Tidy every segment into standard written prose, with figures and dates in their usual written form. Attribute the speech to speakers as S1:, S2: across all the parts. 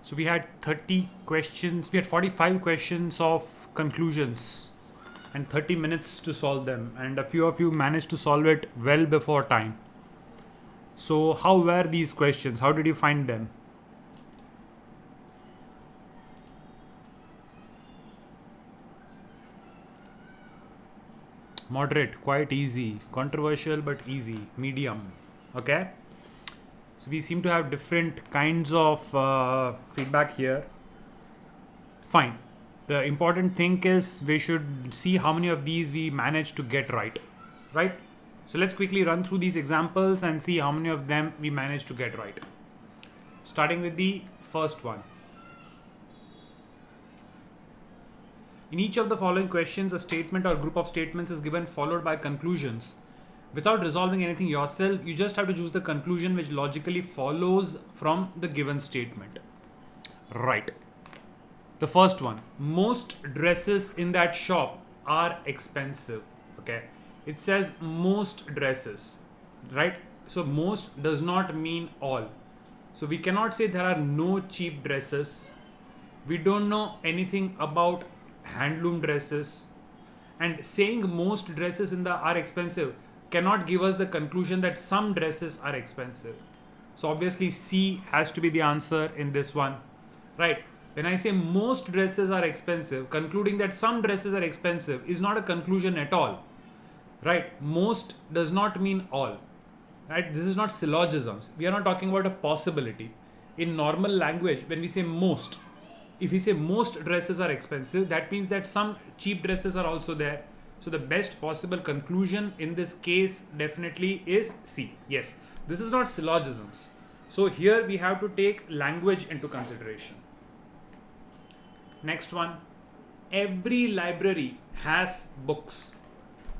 S1: So we had 30 questions, we had 45 questions of conclusions and 30 minutes to solve them, and a few of you managed to solve it well before time. So, how were these questions? How did you find them? Moderate, quite easy, controversial but easy, medium. Okay, so we seem to have different kinds of feedback here. Fine. The important thing is we should see how many of these we managed to get right. Right? So let's quickly run through these examples and see how many of them we managed to get right. Starting with the first one. In each of the following questions, a statement or group of statements is given followed by conclusions. Without resolving anything yourself, you just have to choose the conclusion which logically follows from the given statement. Right. The first one, most dresses in that shop are expensive. Okay, it says most dresses, right? So most does not mean all. So we cannot say there are no cheap dresses. We don't know anything about handloom dresses. And saying most dresses in the are expensive cannot give us the conclusion that some dresses are expensive. So obviously C has to be the answer in this one, right? When I say most dresses are expensive, concluding that some dresses are expensive is not a conclusion at all, right? Most does not mean all, right? This is not syllogisms. We are not talking about a possibility. In normal language, when we say most, if we say most dresses are expensive, that means that some cheap dresses are also there. So the best possible conclusion in this case definitely is C. Yes, this is not syllogisms. So here we have to take language into consideration. Next one, every library has books.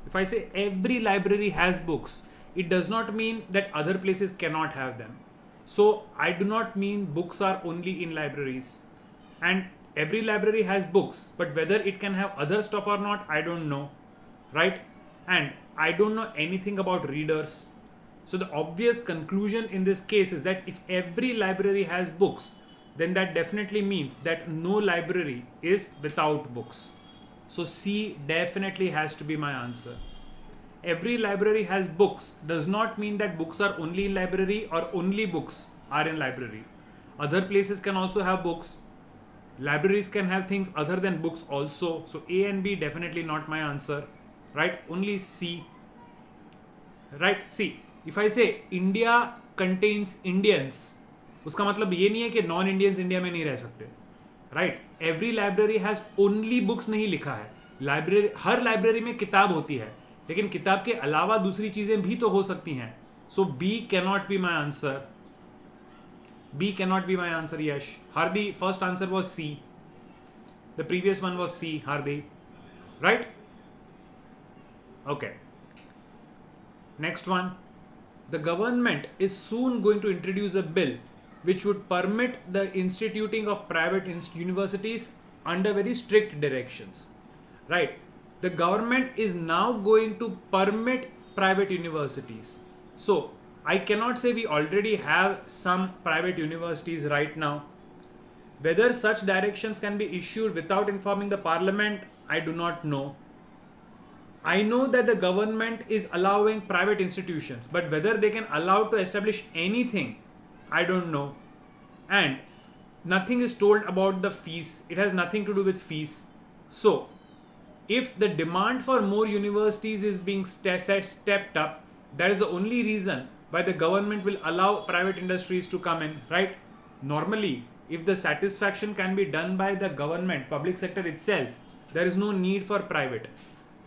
S1: If I say every library has books, it does not mean that other places cannot have them. So I do not mean books are only in libraries. And every library has books, but whether it can have other stuff or not, I don't know. Right? And I don't know anything about readers. So the obvious conclusion in this case is that if every library has books, then that definitely means that no library is without books. So C definitely has to be my answer. Every library has books does not mean that books are only in library or only books are in library. Other places can also have books. Libraries can have things other than books also. So A and B definitely not my answer. Right? Only C. Right? See, if I say India contains Indians, उसका मतलब ये नहीं है कि non Indians India में नहीं रह सकते, right? Every library has only books नहीं लिखा है. लाइब्रेरी, हर लाइब्रेरी में किताब होती है, लेकिन किताब के अलावा दूसरी चीजें भी तो हो सकती हैं. So B cannot be my answer. B cannot be my answer. Yash, Hardi, first answer was C. The previous one was C, Hardi. Right? Okay. Next one, the government is soon going to introduce a bill which would permit the instituting of private universities under very strict directions. Right? The government is now going to permit private universities. So I cannot say we already have some private universities right now. Whether such directions can be issued without informing the parliament, I do not know. I know that the government is allowing private institutions, but whether they can allow to establish anything, I don't know. And nothing is told about the fees. It has nothing to do with fees. So, if the demand for more universities is being stepped up, that is the only reason why the government will allow private industries to come in, right? Normally, if the satisfaction can be done by the government, public sector itself, there is no need for private.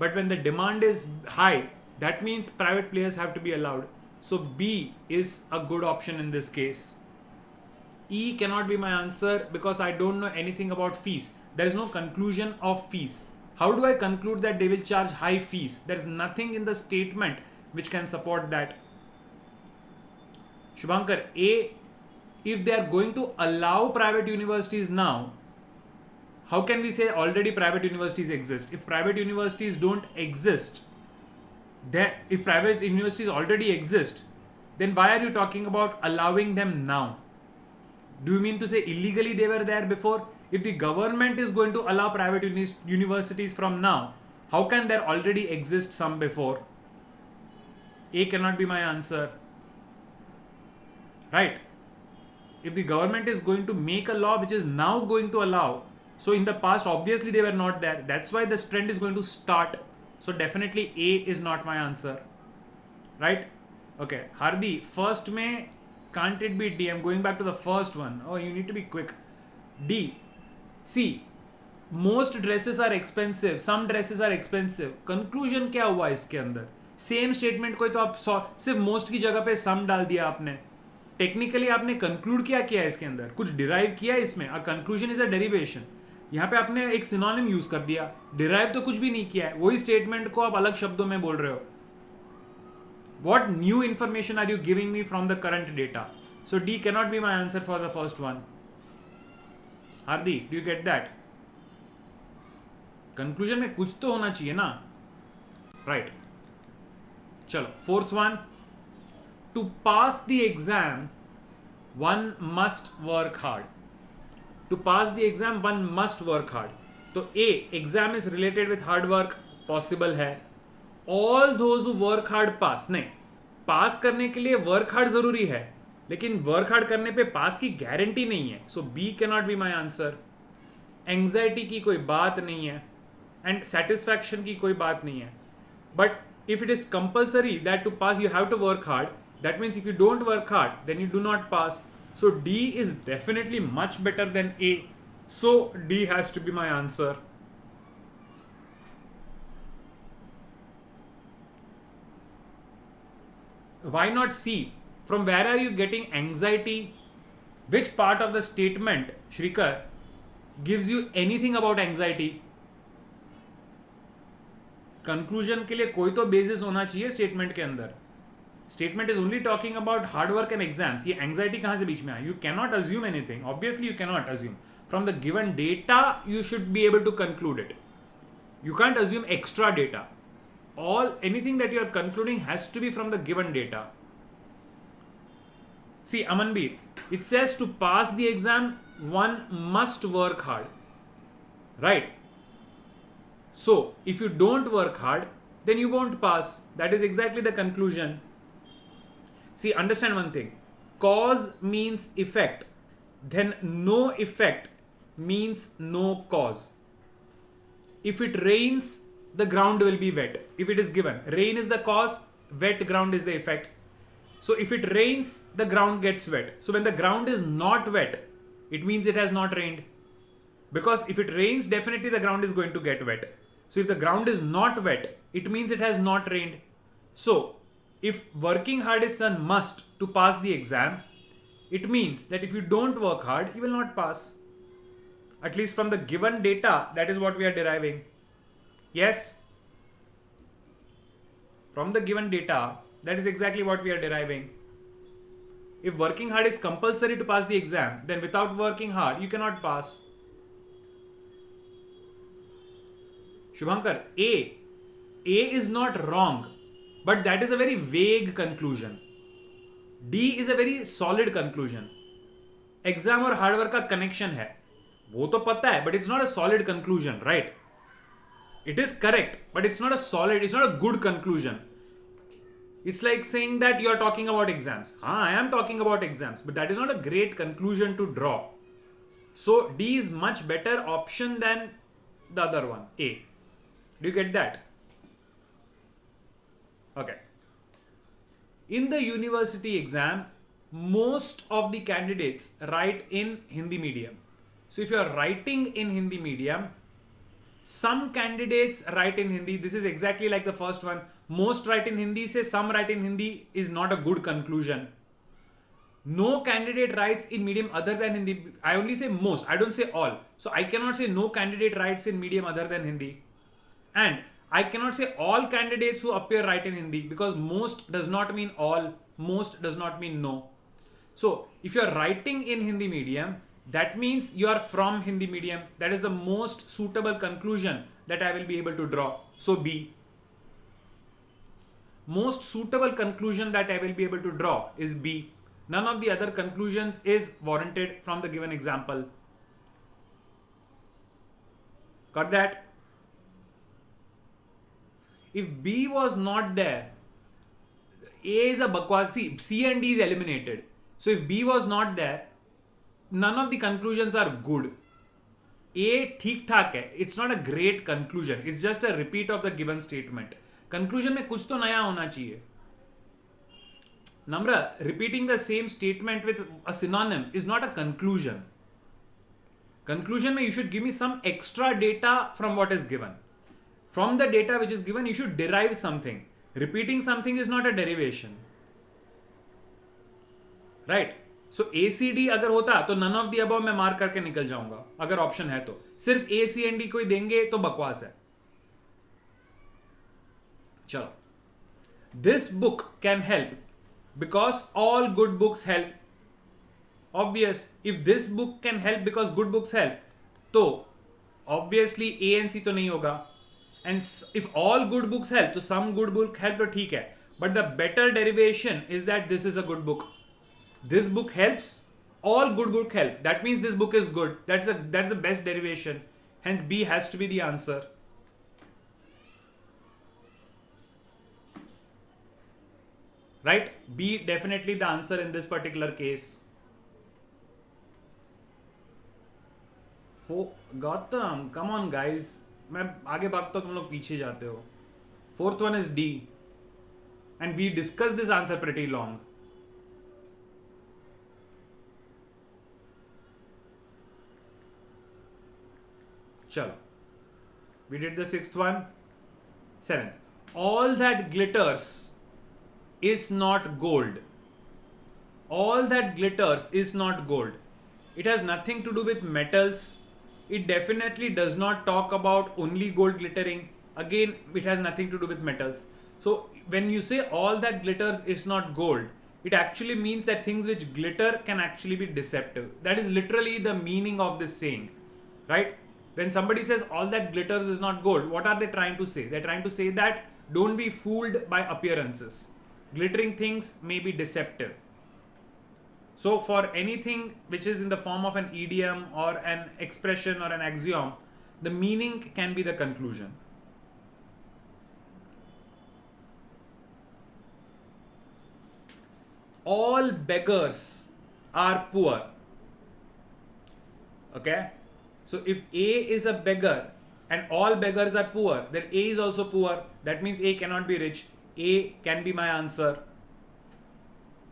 S1: But when the demand is high, that means private players have to be allowed. So B is a good option in this case. E cannot be my answer because I don't know anything about fees. There is no conclusion of fees. How do I conclude that they will charge high fees? There is nothing in the statement which can support that. Shubhankar, A, if they are going to allow private universities now, how can we say already private universities exist? If private universities don't exist, if private universities already exist, then why are you talking about allowing them now? Do you mean to say illegally they were there before? If the government is going to allow private universities from now, how can there already exist some before? A cannot be my answer. Right? If the government is going to make a law which is now going to allow, so in the past obviously they were not there. That's why this trend is going to start. So definitely A is not my answer. Right? Okay. Hardi, first May, can't it be D? I'm going back to the first one. Oh, you need to be quick. D. See, most dresses are expensive. Some dresses are expensive. Conclusion क्या हुआ इसके अंदर? Same statement को तो आप सिर्फ most की जगह पे सम डाल दिया आपने. टेक्निकली आपने कंक्लूड क्या किया इसके अंदर? कुछ डिराइव किया इसमें. A conclusion is a derivation. यहाँ पे आपने एक सिनोनिम यूज कर दिया. डिराइव तो कुछ भी नहीं किया है. वही स्टेटमेंट को आप अलग शब्दों में बोल रहे हो. What new information are you giving me from the current data? So D cannot be my answer for the first one. Hardi, do you get that? Conclusion में कुछ तो होना चाहिए ना. Right. चलो, fourth one. To pass the exam, one must work hard. To pass the exam, one must work hard. तो A, exam is related with hard work, possible है. All those who work hard pass. नहीं, पास करने के लिए work hard जरूरी है, लेकिन work hard करने पे पास की गारंटी नहीं है. So B can not be my answer. Anxiety की कोई बात नहीं है एंड सेटिस्फैक्शन की कोई बात नहीं है. But if it is compulsory that to pass you have to work hard, that means if you don't work hard then you do not pass. So d is definitely much better than a. So d has to be my answer. Why not C? From where are you getting anxiety? Which part of the statement, Shrikar, gives you anything about anxiety? Conclusion के लिए कोई तो basis होना चाहिए statement के अंदर. Statement is only talking about hard work and exams. ये anxiety कहाँ से बीच में आया? You cannot assume anything. Obviously, you cannot assume. From the given data, you should be able to conclude it. You can't assume extra data. Anything that you are concluding has to be from the given data. See, Amanbir, it says to pass the exam, one must work hard. Right? So, if you don't work hard, then you won't pass. That is exactly the conclusion. See, understand one thing. Cause means effect. Then no effect means no cause. If it rains, the ground will be wet. If it is given, rain is the cause, wet ground is the effect. So if it rains, the ground gets wet. So when the ground is not wet, it means it has not rained. Because if it rains, definitely the ground is going to get wet. So if the ground is not wet, it means it has not rained. So if working hard is a must to pass the exam, it means that if you don't work hard, you will not pass. At least from the given data, that is what we are deriving. Yes, from the given data, that is exactly what we are deriving. If working hard is compulsory to pass the exam, then without working hard, you cannot pass. Shubhankar, A is not wrong, but that is a very vague conclusion. D is a very solid conclusion. Exam और hard work का connection है, वो तो पता है, but it's not a solid conclusion, right? It is correct, but it's not a good conclusion. It's like saying that you are talking about exams. I am talking about exams, but that is not a great conclusion to draw. So D is much better option than the other one, A. Do you get that? Okay. In the university exam, most of the candidates write in Hindi medium. So if you are writing in Hindi medium, some candidates write in Hindi. This is exactly like the first one. Most write in Hindi, say some write in Hindi is not a good conclusion. No candidate writes in medium other than Hindi. I only say most. I don't say all. So I cannot say no candidate writes in medium other than Hindi. And I cannot say all candidates who appear write in Hindi, because most does not mean all. Most does not mean no. So if you are writing in Hindi medium, that means you are from Hindi medium. That is the most suitable conclusion that I will be able to draw. So B. Most suitable conclusion that I will be able to draw is B. None of the other conclusions is warranted from the given example. Got that? If B was not there, A is a bakwas. See, C and D is eliminated. So if B was not there, none of the conclusions are good. A ठीक ठाक है. It's not a great conclusion. It's just a repeat of the given statement. Conclusion में कुछ तो नया होना चाहिए. Namra, repeating the same statement with a synonym is not a conclusion. Conclusion mein you should give me some extra data from what is given. From the data which is given, you should derive something. Repeating something is not a derivation. Right? So ACD अगर होता तो none of the above मैं mark करके निकल जाऊंगा अगर option है तो. सिर्फ A, C and D कोई देंगे तो बकवास है. चलो. This book can help because all good books help. Obvious. If this book can help because good books help, तो obviously A and C तो नहीं होगा. And if all good books help, तो some good book help तो ठीक है. But the better derivation is that this is a good book. This book helps. All good book help. That means this book is good. That's the best derivation. Hence B has to be the answer. Right? B definitely the answer in this particular case. Gautam, come on guys. मैं आगे भागता हूं तुम लोग पीछे जाते हो. Fourth one is D. And we discussed this answer pretty long. Chalo. We did the sixth one. Seventh. All that glitters is not gold. All that glitters is not gold. It has nothing to do with metals. It definitely does not talk about only gold glittering. Again, it has nothing to do with metals. So when you say all that glitters is not gold, it actually means that things which glitter can actually be deceptive. That is literally the meaning of this saying, right? When somebody says all that glitters is not gold, what are they trying to say? They're trying to say that don't be fooled by appearances. Glittering things may be deceptive. So for anything which is in the form of an idiom or an expression or an axiom, the meaning can be the conclusion. All beggars are poor. Okay? So if A is a beggar and all beggars are poor, then A is also poor. That means A cannot be rich. A can be my answer.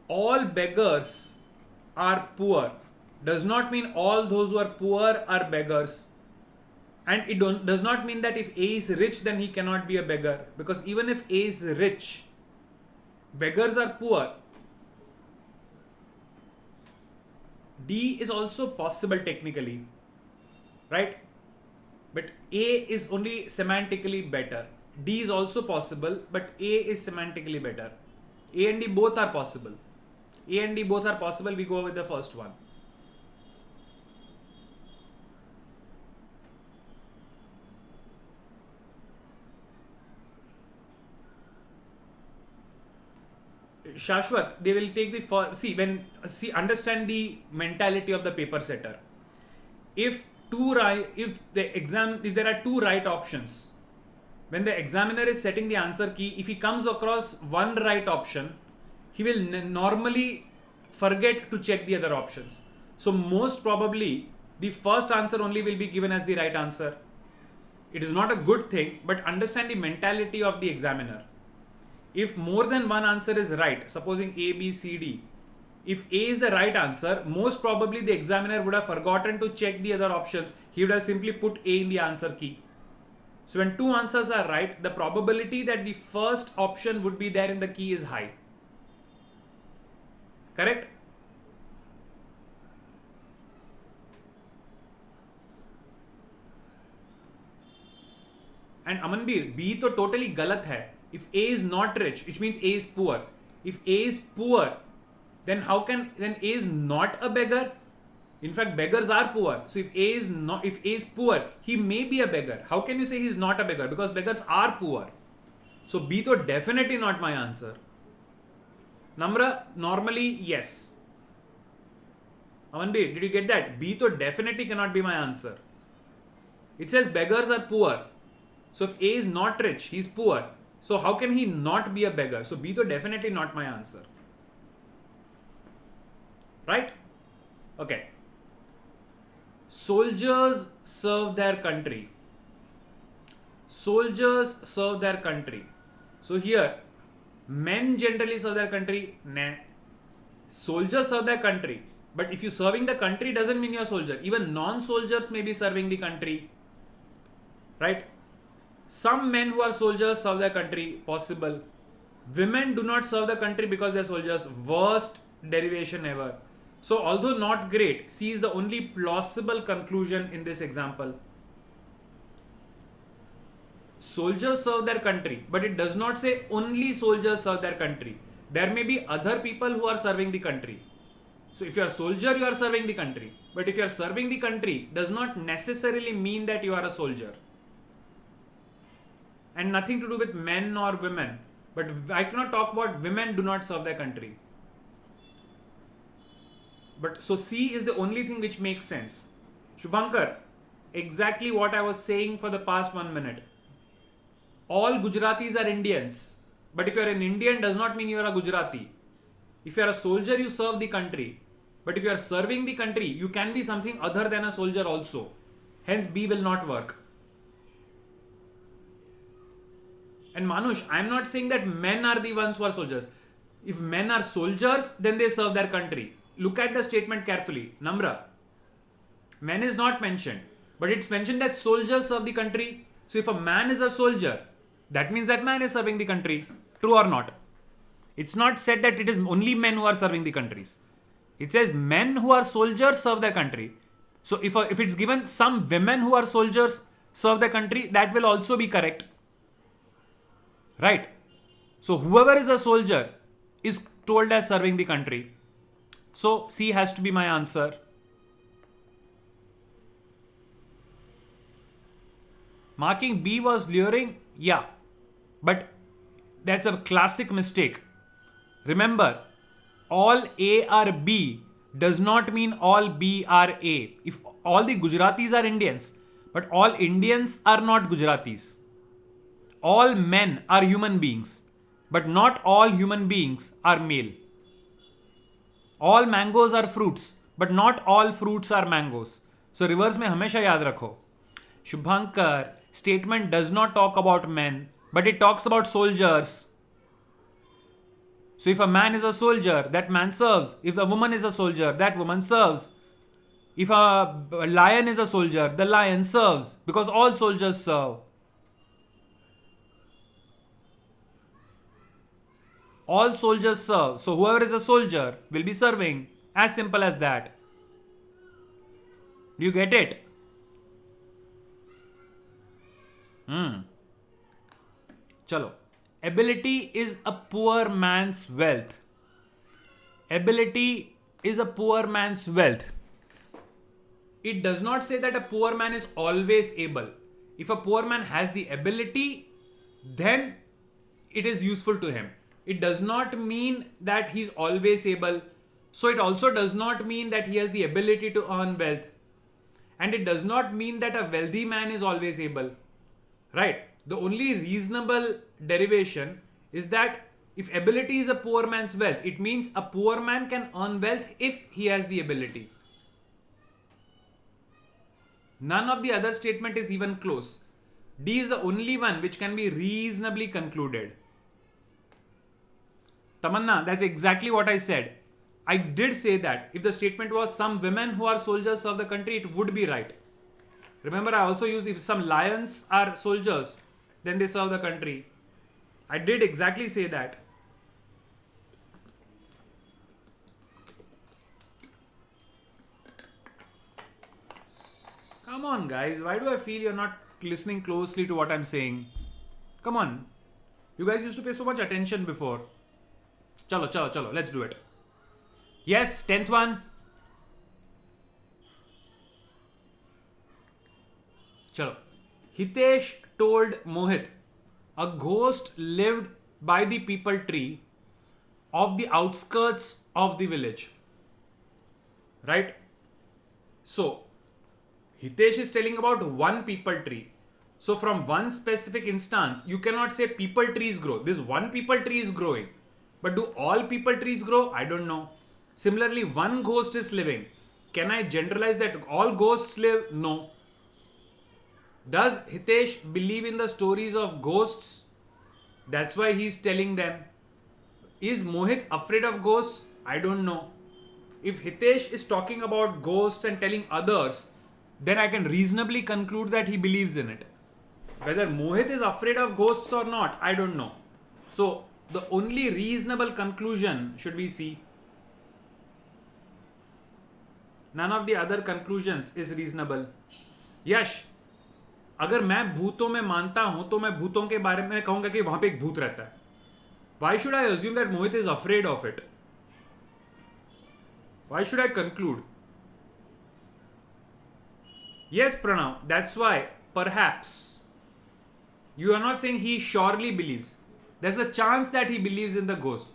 S1: All beggars are poor does not mean all those who are poor are beggars. And it does not mean that if A is rich, then he cannot be a beggar. Because even if A is rich, beggars are poor. D is also possible technically, right? But A is only semantically better. D is also possible, but A is semantically better. A and D both are possible. A and D both are possible. We go with the first one. Shashwat, they will take the first. Understand the mentality of the paper setter. If there are two right options, when the examiner is setting the answer key, if he comes across one right option, he will normally forget to check the other options. So most probably the first answer only will be given as the right answer. It is not a good thing, but understand the mentality of the examiner. If more than one answer is right, supposing A, B, C, D, if A is the right answer, most probably the examiner would have forgotten to check the other options. He would have simply put A in the answer key. So when two answers are right, the probability that the first option would be there in the key is high. Correct? And Amanbir, B to totally galat hai. If A is not rich, which means A is poor. If A is poor, then A is not a beggar? In fact, beggars are poor. So if A is poor, he may be a beggar. How can you say he is not a beggar? Because beggars are poor. So B to definitely not my answer. Namra, normally yes. Amanbir, did you get that? B to definitely cannot be my answer. It says beggars are poor. So if A is not rich, he's poor. So how can he not be a beggar? So B to definitely not my answer. Right? Okay. Soldiers serve their country. Soldiers serve their country. So here, men generally serve their country. Nah. Soldiers serve their country. But if you're serving the country, doesn't mean you're a soldier. Even non-soldiers may be serving the country. Right? Some men who are soldiers serve their country. Possible. Women do not serve the country because they're soldiers. Worst derivation ever. So although not great, C is the only plausible conclusion in this example. Soldiers serve their country, but it does not say only soldiers serve their country. There may be other people who are serving the country. So if you are a soldier, you are serving the country. But if you are serving the country, does not necessarily mean that you are a soldier. And nothing to do with men or women. But I cannot talk about women do not serve their country. But so C is the only thing which makes sense. Shubhankar, exactly what I was saying for the past 1 minute. All Gujaratis are Indians. But if you are an Indian, does not mean you are a Gujarati. If you are a soldier, you serve the country. But if you are serving the country, you can be something other than a soldier also. Hence, B will not work. And Manush, I am not saying that men are the ones who are soldiers. If men are soldiers, then they serve their country. Look at the statement carefully. Namra. Men is not mentioned. But it's mentioned that soldiers serve the country. So if a man is a soldier, that means that man is serving the country. True or not? It's not said that it is only men who are serving the countries. It says men who are soldiers serve their country. So if it's given some women who are soldiers serve the country, that will also be correct. Right? So whoever is a soldier is told as serving the country. So C has to be my answer. Marking B was luring? Yeah. But that's a classic mistake. Remember, all A are B does not mean all B are A. If all the Gujaratis are Indians, but all Indians are not Gujaratis. All men are human beings, but not all human beings are male. All mangoes are fruits, but not all fruits are mangoes. So reverse में हमेशा याद रखो. Shubhankar, statement does not talk about men, but it talks about soldiers. So if a man is a soldier, that man serves. If a woman is a soldier, that woman serves. If a lion is a soldier, the lion serves. Because all soldiers serve. All soldiers serve. So whoever is a soldier will be serving. As simple as that. Do you get it? Chalo. Ability is a poor man's wealth. Ability is a poor man's wealth. It does not say that a poor man is always able. If a poor man has the ability, then it is useful to him. It does not mean that he's always able. So it also does not mean that he has the ability to earn wealth. And it does not mean that a wealthy man is always able. Right? The only reasonable derivation is that if ability is a poor man's wealth, it means a poor man can earn wealth if he has the ability. None of the other statement is even close. D is the only one which can be reasonably concluded. Tamanna, that's exactly what I said. I did say that if the statement was some women who are soldiers serve the country, it would be right. Remember, I also used if some lions are soldiers, then they serve the country. I did exactly say that. Come on, guys. Why do I feel you're not listening closely to what I'm saying? Come on. You guys used to pay so much attention before. Chalo. Let's do it. Yes, 10th one. Chalo. Hitesh told Mohit a ghost lived by the people tree of the outskirts of the village. Right? So Hitesh is telling about one people tree. So from one specific instance, you cannot say people trees grow. This one people tree is growing. But do all people trees grow? I don't know. Similarly, one ghost is living. Can I generalize that all ghosts live? No. Does Hitesh believe in the stories of ghosts? That's why he's telling them. Is Mohit afraid of ghosts? I don't know. If Hitesh is talking about ghosts and telling others, then I can reasonably conclude that he believes in it. Whether Mohit is afraid of ghosts or not, I don't know. So the only reasonable conclusion should be C. None of the other conclusions is reasonable. यश, अगर मैं भूतों में मानता हूं तो मैं भूतों के बारे में कहूंगा कि वहां पे एक भूत रहता है. Why should I assume that Mohit is afraid of it? Why should I conclude? Yes, Pranav, that's why perhaps you are not saying he surely believes. There's a chance that he believes in the ghost.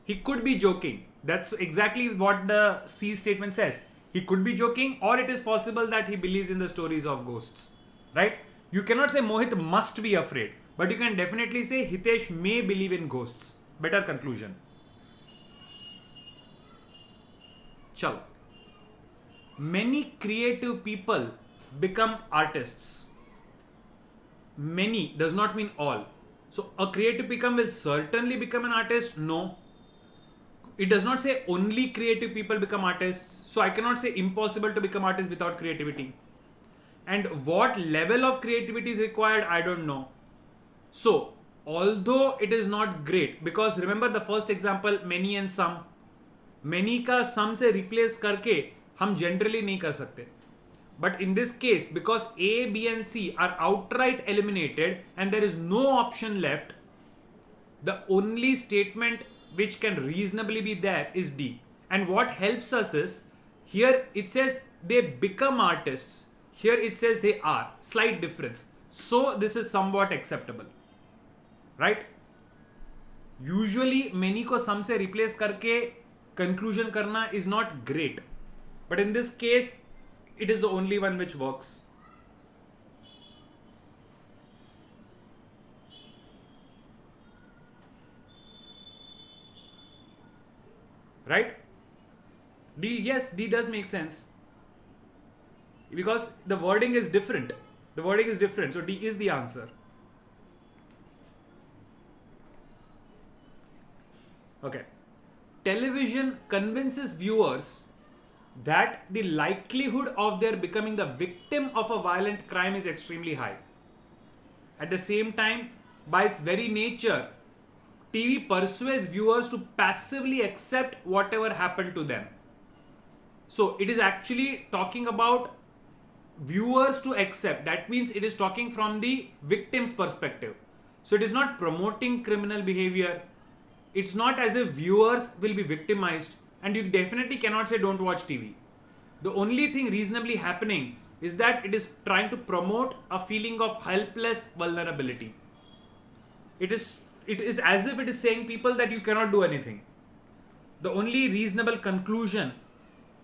S1: He could be joking. That's exactly what the C statement says. He could be joking, or it is possible that he believes in the stories of ghosts. Right? You cannot say Mohit must be afraid, but you can definitely say Hitesh may believe in ghosts. Better conclusion. Chalo. Many creative people become artists. Many does not mean all. So a creative will certainly become an artist? No. It does not say only creative people become artists. So I cannot say impossible to become artist without creativity. And what level of creativity is required, I don't know. So although it is not great, because remember the first example, many and some. Many का some से replace करके हम generally नहीं कर सकते. But in this case, because A, B and C are outright eliminated and there is no option left, the only statement which can reasonably be there is D. And what helps us is, here it says they become artists. Here it says they are. Slight difference. So this is somewhat acceptable. Right? Usually many को some से replace करके conclusion करना is not great. But in this case, it is the only one which works. Right? D, yes, D does make sense. Because the wording is different. The wording is different. So D is the answer. Okay. Television convinces viewers that the likelihood of their becoming the victim of a violent crime is extremely high. At the same time, by its very nature, TV persuades viewers to passively accept whatever happened to them. So it is actually talking about viewers to accept. That means it is talking from the victim's perspective. So it is not promoting criminal behavior. It's not as if viewers will be victimized. And you definitely cannot say don't watch TV. The only thing reasonably happening is that it is trying to promote a feeling of helpless vulnerability. It is as if it is saying people that you cannot do anything. The only reasonable conclusion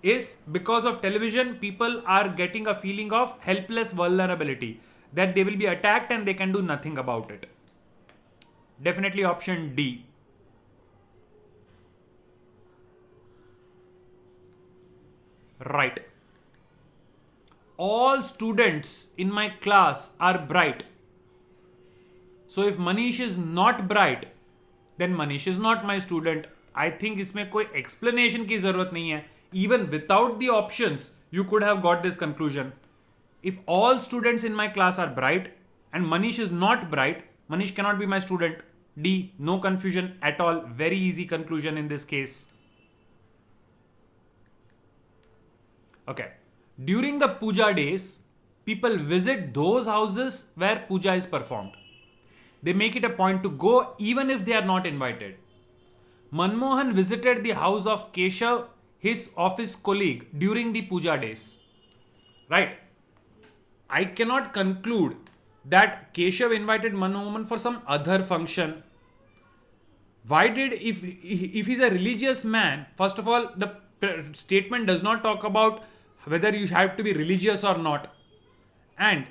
S1: is because of television, people are getting a feeling of helpless vulnerability, that they will be attacked and they can do nothing about it. Definitely option D. Right. All students in my class are bright. So if Manish is not bright, then Manish is not my student. I think इसमें कोई explanation की ज़रूरत नहीं है. Even without the options, you could have got this conclusion. If all students in my class are bright and Manish is not bright, Manish cannot be my student. D. No confusion at all. Very easy conclusion in this case. Okay. During the puja days, people visit those houses where puja is performed. They make it a point to go even if they are not invited. Manmohan visited the house of Keshav, his office colleague, during the puja days. Right? I cannot conclude that Keshav invited Manmohan for some other function. Why did, if he's a religious man, first of all, the statement does not talk about whether you have to be religious or not. And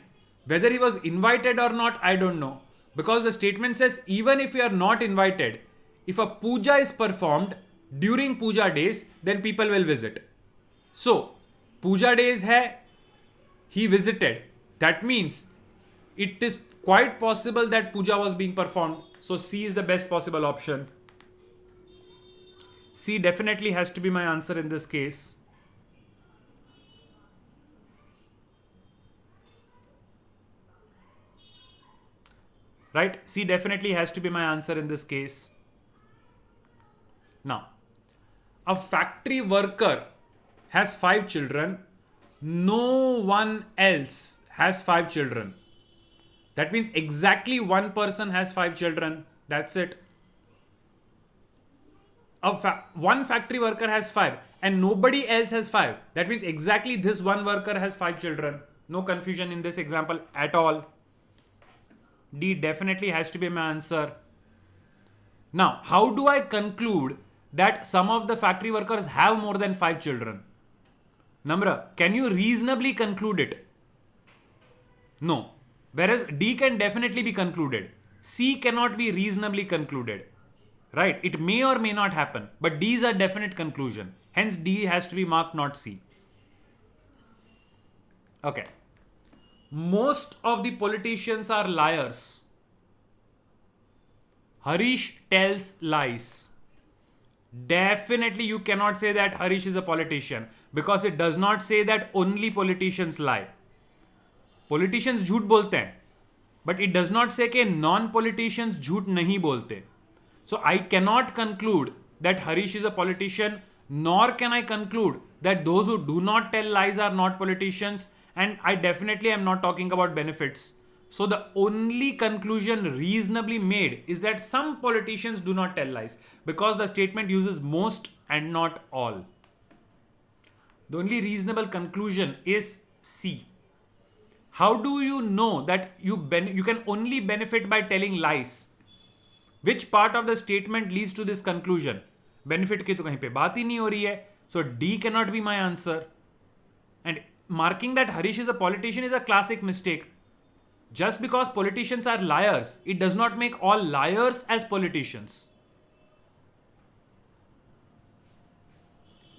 S1: whether he was invited or not, I don't know. Because the statement says, even if you are not invited, if a puja is performed during puja days, then people will visit. So, puja days hai, he visited. That means it is quite possible that puja was being performed. So, C is the best possible option. C definitely has to be my answer in this case. Right? C definitely has to be my answer in this case. Now, a factory worker has 5 children. No one else has 5 children. That means exactly one person has 5 children. That's it. One factory worker has 5 and nobody else has 5. That means exactly this one worker has 5 children. No confusion in this example at all. D definitely has to be my answer. Now, how do I conclude that some of the factory workers have more than 5 children? Namra, can you reasonably conclude it? No. Whereas D can definitely be concluded. C cannot be reasonably concluded. Right? It may or may not happen. But D is a definite conclusion. Hence D has to be marked, not C. Okay. Most of the politicians are liars. Harish tells lies. Definitely you cannot say that Harish is a politician because it does not say that only politicians lie. Politicians झूठ बोलते हैं, but it does not say कि non-politicians झूठ नहीं बोलते. So I cannot conclude that Harish is a politician, nor can I conclude that those who do not tell lies are not politicians, and I definitely am not talking about benefits. So the only conclusion reasonably made is that some politicians do not tell lies because the statement uses most and not all. The only reasonable conclusion is C. How do you know that you can only benefit by telling lies? Which part of the statement leads to this conclusion? Benefit की तो कहीं पे बात ही नहीं हो रही है. So D cannot be my answer. And marking that Harish is a politician is a classic mistake. Just because politicians are liars, it does not make all liars as politicians.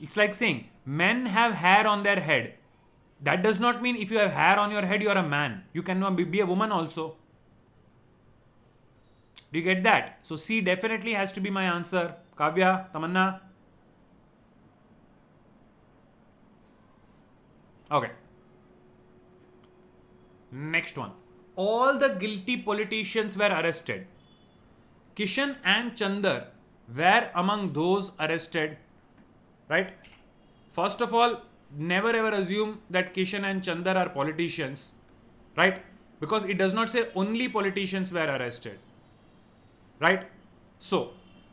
S1: It's like saying men have hair on their head. That does not mean if you have hair on your head, you are a man. You cannot be a woman also. Do you get that? So C definitely has to be my answer. Kavya, Tamanna. Okay. Next one. All the guilty politicians were arrested. Kishan and Chandar were among those arrested. Right? First of all, never ever assume that Kishan and Chandar are politicians. Right? Because it does not say only politicians were arrested. Right? So,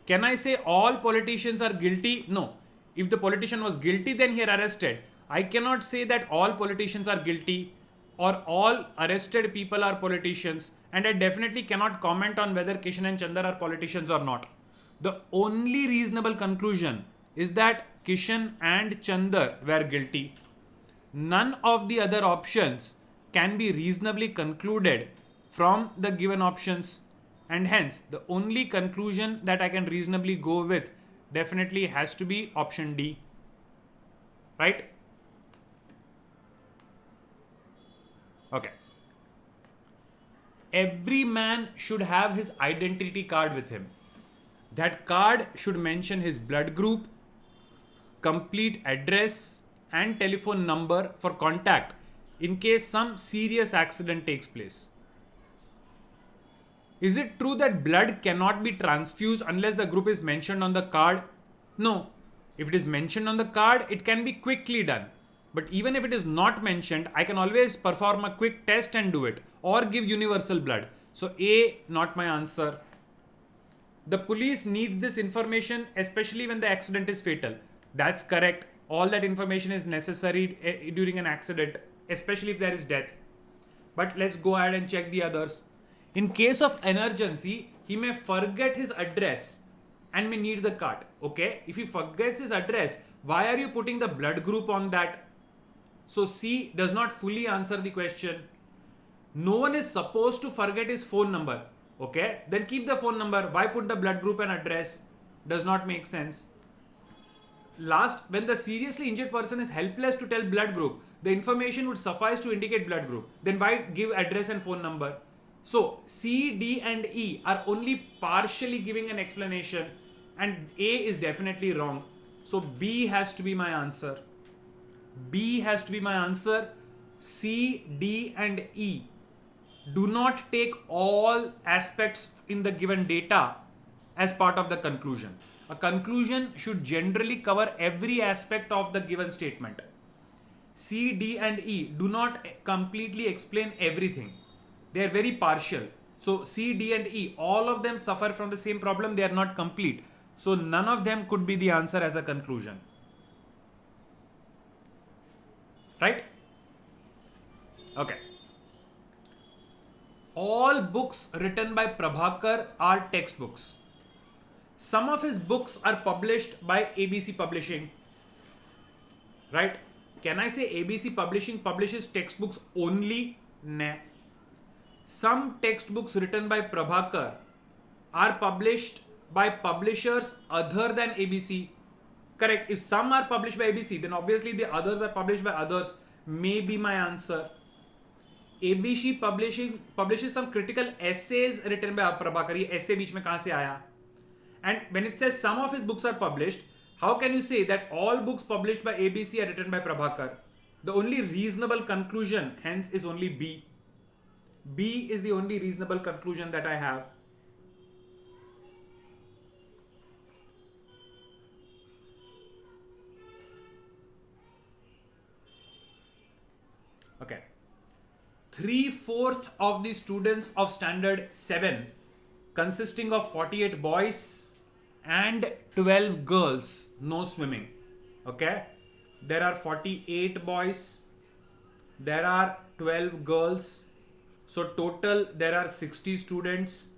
S1: can I say all politicians are guilty? No. If the politician was guilty, then he are arrested. I cannot say that all politicians are guilty or all arrested people are politicians, and I definitely cannot comment on whether Kishan and Chandar are politicians or not. The only reasonable conclusion is that Kishan and Chandar were guilty. None of the other options can be reasonably concluded from the given options, and hence the only conclusion that I can reasonably go with definitely has to be option D. Right? Okay. Every man should have his identity card with him. That card should mention his blood group, complete address, and telephone number for contact in case some serious accident takes place. Is it true that blood cannot be transfused unless the group is mentioned on the card? No. If it is mentioned on the card, it can be quickly done. But even if it is not mentioned, I can always perform a quick test and do it, or give universal blood. So A, not my answer. The police needs this information, especially when the accident is fatal. That's correct. All that information is necessary during an accident, especially if there is death. But let's go ahead and check the others. In case of emergency, he may forget his address and may need the card. Okay, if he forgets his address, why are you putting the blood group on that? So C does not fully answer the question. No one is supposed to forget his phone number. Okay, then keep the phone number. Why put the blood group and address? Does not make sense. Last, when the seriously injured person is helpless to tell blood group, the information would suffice to indicate blood group. Then why give address and phone number? So C, D and E are only partially giving an explanation, and A is definitely wrong. So B has to be my answer. B has to be my answer. C, D and E do not take all aspects in the given data as part of the conclusion. A conclusion should generally cover every aspect of the given statement. C, D and E do not completely explain everything. They are very partial. So C, D and E, all of them suffer from the same problem. They are not complete. So none of them could be the answer as a conclusion. Right? Okay. All books written by Prabhakar are textbooks. Some of his books are published by ABC Publishing. Right? Can I say ABC Publishing publishes textbooks only? Nah. Some textbooks written by Prabhakar are published by publishers other than ABC. Correct. If some are published by ABC, then obviously the others are published by others. May be my answer. ABC Publishing publishes some critical essays written by Prabhakar. ये essay बीच में कहाँ से आया? And when it says some of his books are published, how can you say that all books published by ABC are written by Prabhakar? The only reasonable conclusion, hence, is only B. B is the only reasonable conclusion that I have. Okay. 3/4 of the students of standard 7, consisting of 48 boys and 12 girls, no swimming. Okay, there are 48 boys, there are 12 girls, so total there are 60 students,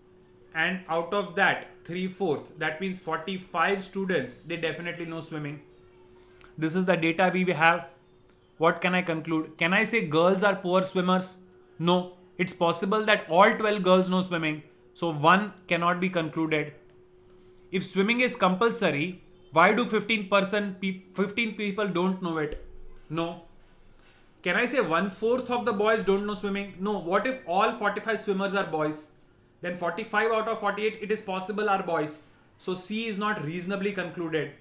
S1: and out of that 3/4, that means 45 students, they definitely know swimming. This is the data we have. What can I conclude? Can I say girls are poor swimmers? No, it's possible that all 12 girls know swimming, so one cannot be concluded. If swimming is compulsory, why do 15 people don't know it? No. Can I say 1/4 of the boys don't know swimming? No. What if all 45 swimmers are boys? Then 45 out of 48, it is possible, are boys. So C is not reasonably concluded.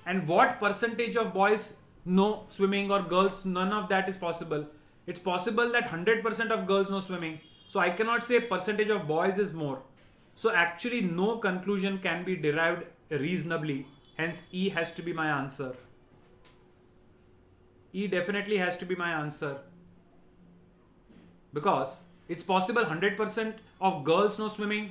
S1: And what percentage of boys know swimming or girls? None of that is possible. It's possible that 100% of girls know swimming. So I cannot say percentage of boys is more. So actually no conclusion can be derived reasonably. Hence E has to be my answer. E definitely has to be my answer. Because it's possible 100% of girls know swimming,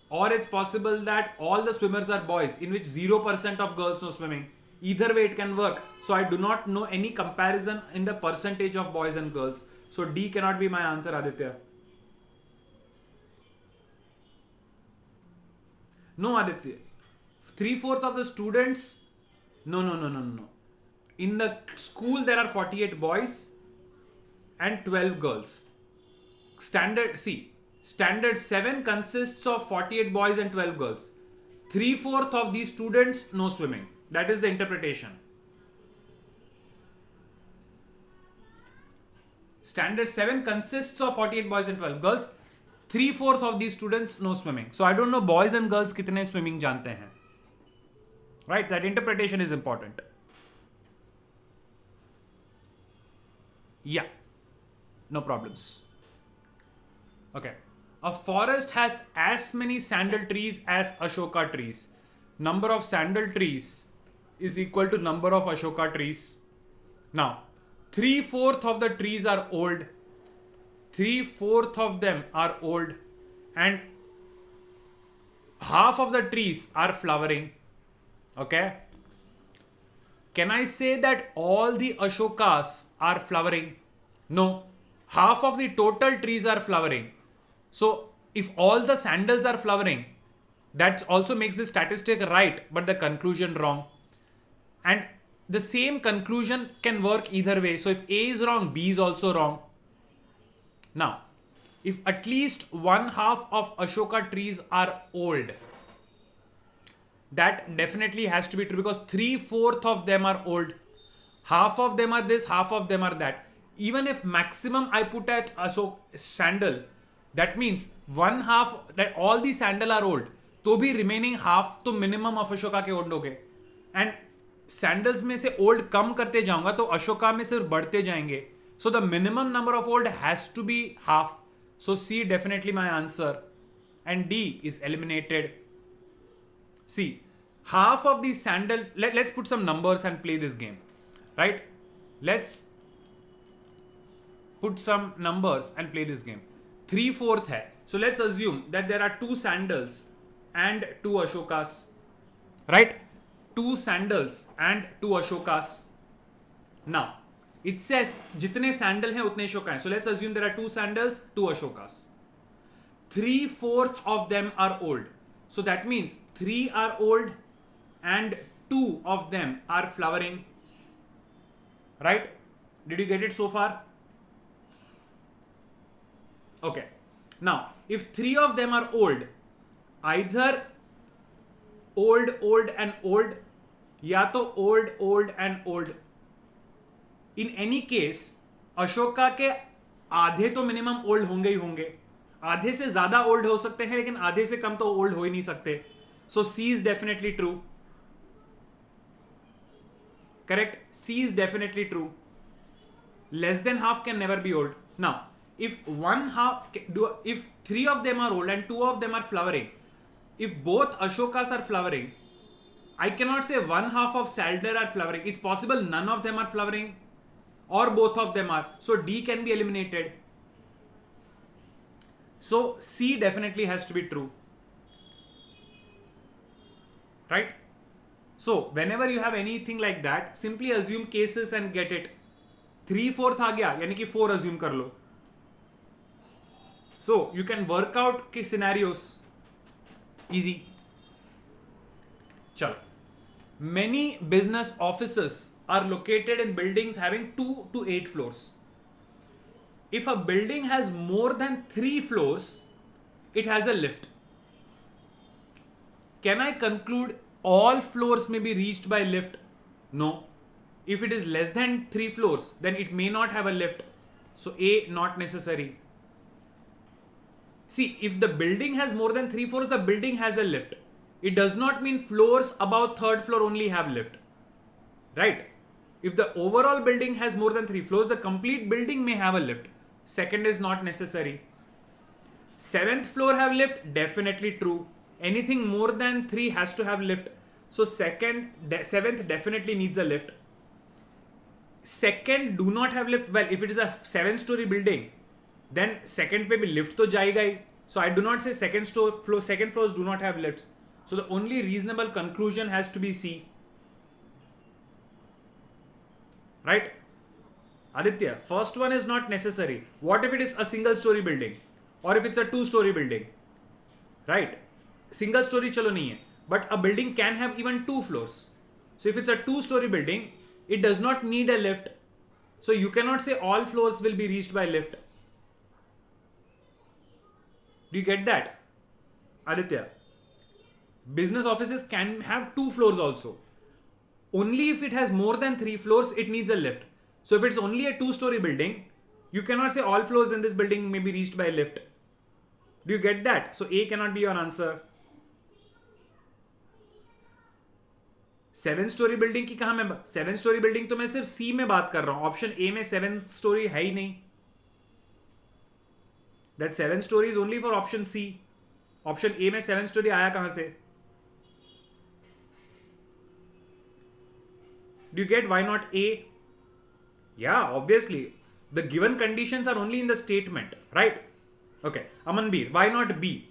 S1: or it's possible that all the swimmers are boys, in which 0% of girls know swimming. Either way it can work. So I do not know any comparison in the percentage of boys and girls. So D cannot be my answer, Aditya. No, Aditya. 3/4 of the students. No. In the school there are 48 boys and 12 girls. Standard 7 consists of 48 boys and 12 girls. 3/4 of these students know swimming. That is the interpretation. Standard 7 consists of 48 boys and 12 girls. 3/4 of these students know swimming. So I don't know boys and girls kitne swimming jante hain. Right? That interpretation is important. Yeah. No problems. Okay. A forest has as many sandal trees as Ashoka trees. Number of sandal trees is equal to number of Ashoka trees. Now, 3/4 of the trees are old. 3/4 of them are old, and half of the trees are flowering. Okay. Can I say that all the Ashokas are flowering? No. Half of the total trees are flowering. So if all the sandals are flowering, that also makes the statistic right, but the conclusion wrong. And the same conclusion can work either way. So if A is wrong, B is also wrong. Now, if at least one half of Ashoka trees are old, that definitely has to be true, because 3/4 of them are old. Half of them are this, half of them are that. Even if maximum I put at sandal, that means one half, that all the sandal are old, तो भी remaining half तो minimum of Ashoka के old हो गए. And sandals में से old कम करते जाऊंगा तो अशोका में सिर्फ बढ़ते जाएंगे. So the minimum number of old has to be half. So C definitely my answer. And D is eliminated. See, half of the sandal, let's put some numbers and play this game. Right? Let's put some numbers and play this game. 3/4 hai. So let's assume that there are 2 sandals and 2 Ashokas. Right? 2 sandals and 2 Ashokas. Now, it says jitne sandal hain utne Ashoka hain. So let's assume there are 2 sandals, 2 Ashokas. 3/4 of them are old. So that means 3 are old and 2 of them are flowering. Right? Did you get it so far? Okay. Now, if 3 of them are old, either old and old, या तो old and old. In any case, Ashoka के आधे तो minimum old होंगे ही होंगे. आधे से ज्यादा ओल्ड हो सकते हैं, लेकिन आधे से कम तो ओल्ड हो ही नहीं सकते. So C is definitely true. Correct? C is definitely true. Less than half can never be old. Now, if 3 of them are old and 2 of them are flowering, if both Ashokas are flowering, I cannot say one half of sandal are flowering. It's possible none of them are flowering or both of them are. So D can be eliminated. So C definitely has to be true. Right? So whenever you have anything like that, simply assume cases and get it. 3/4 आ गया, यानी कि 4 assume कर लो. So you can work out के scenarios. Easy. चलो. Many business offices are located in buildings having 2 to 8 floors. If a building has more than 3 floors, it has a lift. Can I conclude all floors may be reached by lift? No. If it is less than 3 floors, then it may not have a lift. So A, not necessary. See, if the building has more than 3 floors, the building has a lift. It does not mean floors above 3rd floor only have lift. Right? If the overall building has more than 3 floors, the complete building may have a lift. Second is not necessary. 7th floor have lift? Definitely true. Anything more than 3 has to have lift. So 7th definitely needs a lift. Second do not have lift. Well, if it is a 7-story building, then second पे भी lift तो जाएगा ही. So I do not say second floors do not have lifts. So the only reasonable conclusion has to be C. Right? Aditya, first one is not necessary. What if it is a single story building? Or if it's a 2-story building? Right? Single story chalo nahi hai. But a building can have even 2 floors. So if it's a 2-story building, it does not need a lift. So you cannot say all floors will be reached by lift. Do you get that? Aditya, business offices can have 2 floors also. Only if it has more than 3 floors, it needs a lift. So if it's only a 2-story building, you cannot say all floors in this building may be reached by lift. Do you get that? So A cannot be your answer. 7-story building की कहां मैं 7-story building तो मैं सिर्फ C में बात कर रहा हूं. ऑप्शन A में 7-story है ही नहीं. That 7-story is only for option C. Option A में 7-story आया कहां से? Do you get why not A? Yeah, obviously. The given conditions are only in the statement, right? Okay, Amanbir, why not B?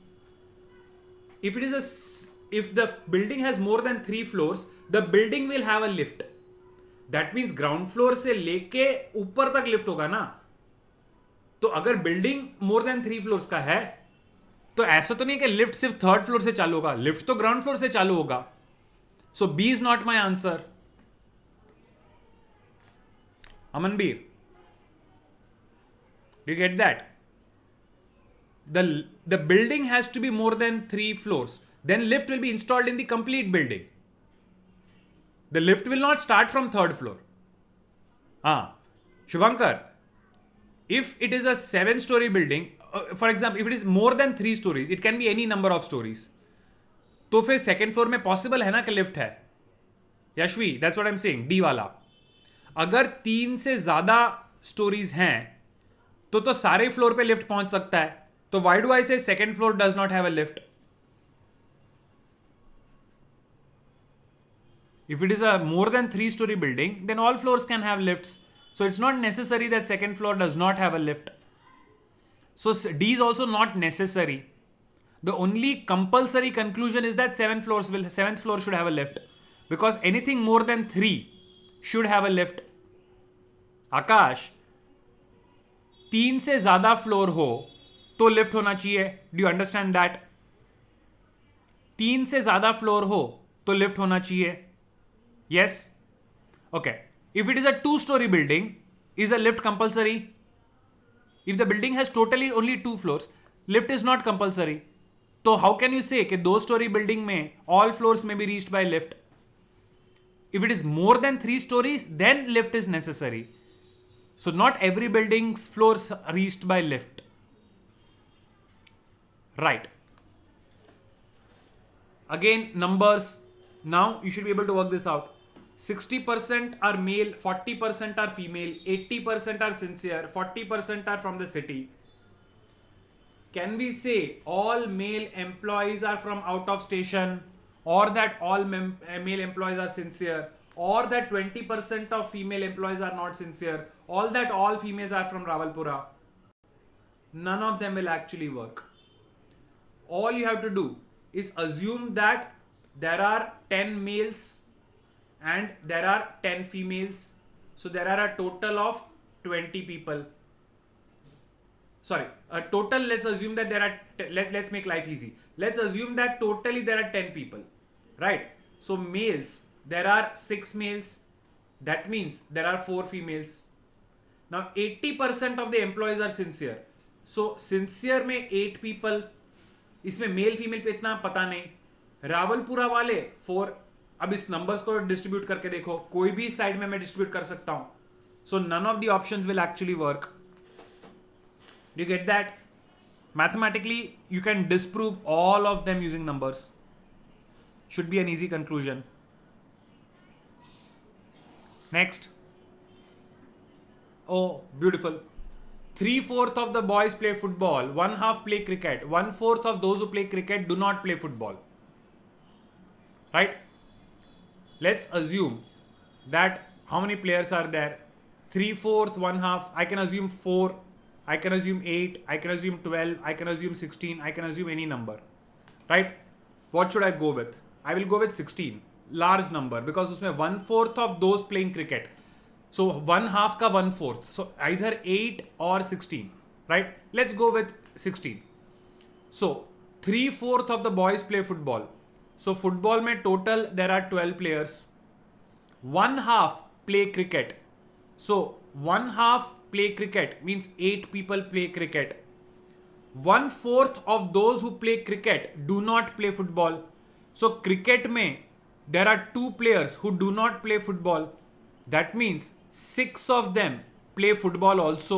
S1: If the building has more than 3 floors, the building will have a lift. That means ground floor से लेके ऊपर तक lift होगा ना. तो अगर building more than 3 floors का है, तो ऐसा तो नहीं कि लिफ्ट सिर्फ 3rd फ्लोर से चालू होगा. लिफ्ट तो ग्राउंड फ्लोर से चालू होगा. So B is not my answer. Amanbir. Do you get that? The building has to be more than 3 floors. Then lift will be installed in the complete building. The lift will not start from third floor. Shubhankar, if it is a 7-story building, for example, if it is more than 3 stories, it can be any number of stories. तो फिर second floor में possible है ना कि lift है? Yashvi, that's what I am saying, D वाला. अगर 3 से ज्यादा स्टोरीज हैं तो सारे फ्लोर पे लिफ्ट पहुंच सकता है. तो व्हाई डू आई से second floor does not have a lift? If it is a more than 3-story building, then all floors can have lifts. So it's not necessary that second floor does not have a lift. So D is also not necessary. The only compulsory conclusion is that 7th floor should have a lift, because anything more than 3 should have a lift. आकाश, 3 से ज्यादा floor हो तो lift होना चाहिए. Do you understand that? 3 से ज्यादा floor हो तो लिफ्ट होना चाहिए. Yes? Okay. If it is a 2-story building, is a lift compulsory? If the building has totally only 2 floors, lift is not compulsory. So how can you say that 2-story building में all floors may be reached by lift? If it is more than 3 stories, then lift is necessary. So not every building's floors are reached by lift. Right. Again, numbers. Now you should be able to work this out. 60% are male, 40% are female, 80% are sincere, 40% are from the city. Can we say all male employees are from out of station, or that all male employees are sincere, or that 20% of female employees are not sincere, or that all females are from Rawalpura? None of them will actually work. All you have to do is assume that there are 10 males and there are 10 females. So there are a total of 20 people. Sorry, a total, let's assume that there are, let's make life easy. Let's assume that totally there are 10 people, right? So males, there are 6 males. That means there are 4 females. Now 80% of the employees are sincere. So sincere में 8 people. इसमें male female पे इतना पता नहीं. रावलपुरा वाले 4. अब इस numbers को डिस्ट्रीब्यूट करके देखो, कोई भी साइड में मैं डिस्ट्रीब्यूट कर सकता हूं. So none of the options will actually work. Do you get that? Mathematically you can disprove all of them using numbers. Should be an easy conclusion. Next. Oh, beautiful. 3/4 of the boys play football, 1/2 play cricket, 1/4 of those who play cricket do not play football. Right? Let's assume that how many players are there? 3/4, 1/2. I can assume 4. I can assume 8. I can assume 12. I can assume 16. I can assume any number. Right? What should I go with? I will go with 16. Large number, because उसमें 1/4 of those playing cricket. So 1/2 का 1/4. So either 8 or 16. Right? Let's go with 16. So 3/4 of the boys play football. So football में total there are 12 players. 1/2 play cricket. So 1/2 play cricket means 8 people play cricket. 1/4 of those who play cricket do not play football. So cricket में there are 2 players who do not play football. That means 6 of them play football also.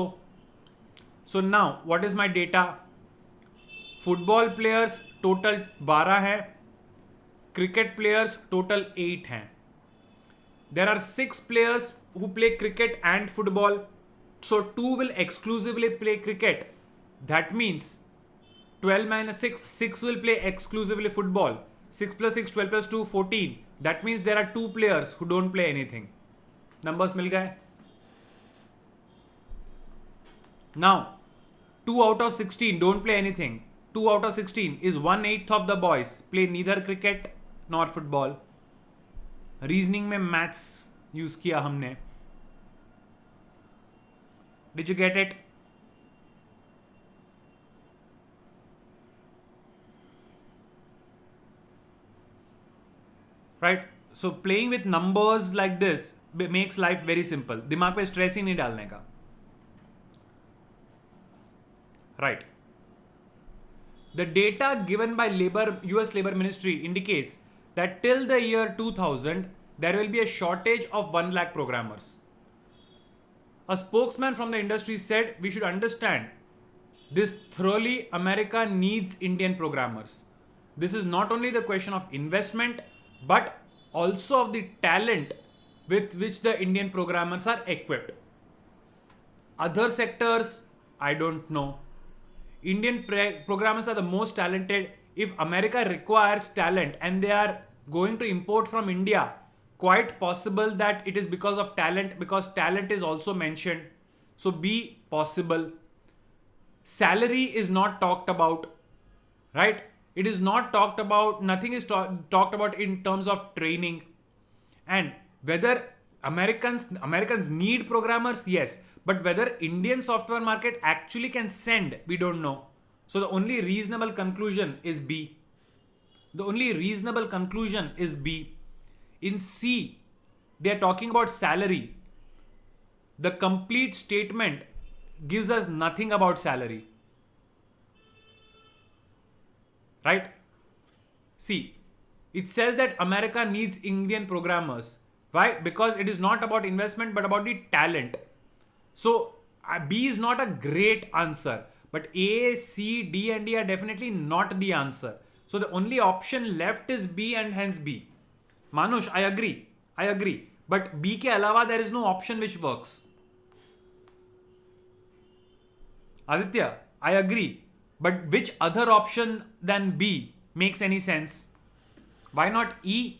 S1: So now what is my data? Football players total 12 हैं. Cricket players total 8 हैं. There are 6 players who play cricket and football. So 2 will exclusively play cricket. That means 12 minus 6, 6 will play exclusively football. 6 plus 6, 12 plus 2, 14. That means there are 2 players who don't play anything. Numbers मिल गए. Now 2 out of 16 don't play anything. 2 out of 16 is 1/8 of the boys play neither cricket nor football. Reasoning में maths use किया हमने. Did you get it? Right? So playing with numbers like this makes life very simple. दिमाग पे stress ही नहीं डालने का. Right. The data given by US Labor Ministry indicates that till the year 2000, there will be a shortage of 1 lakh programmers. A spokesman from the industry said we should understand this thoroughly. America needs Indian programmers. This is not only the question of investment, but also of the talent with which the Indian programmers are equipped. Other sectors, I don't know. Indian programmers are the most talented. If America requires talent and they are going to import from India, quite possible that it is because of talent, because talent is also mentioned. So be possible. Salary is not talked about, right? It is not talked about. Nothing is talked about in terms of training. And whether Americans need programmers, yes. But whether Indian software market actually can send, we don't know. So the only reasonable conclusion is B. The only reasonable conclusion is B. In C, they are talking about salary. The complete statement gives us nothing about salary. Right? See, it says that America needs Indian programmers. Why? Because it is not about investment but about the talent. So B is not a great answer, but A, C, D and D are definitely not the answer. So the only option left is B and hence B. Manush, I agree. But B ke alawa there is no option which works. Aditya, I agree. But which other option than B makes any sense? Why not E?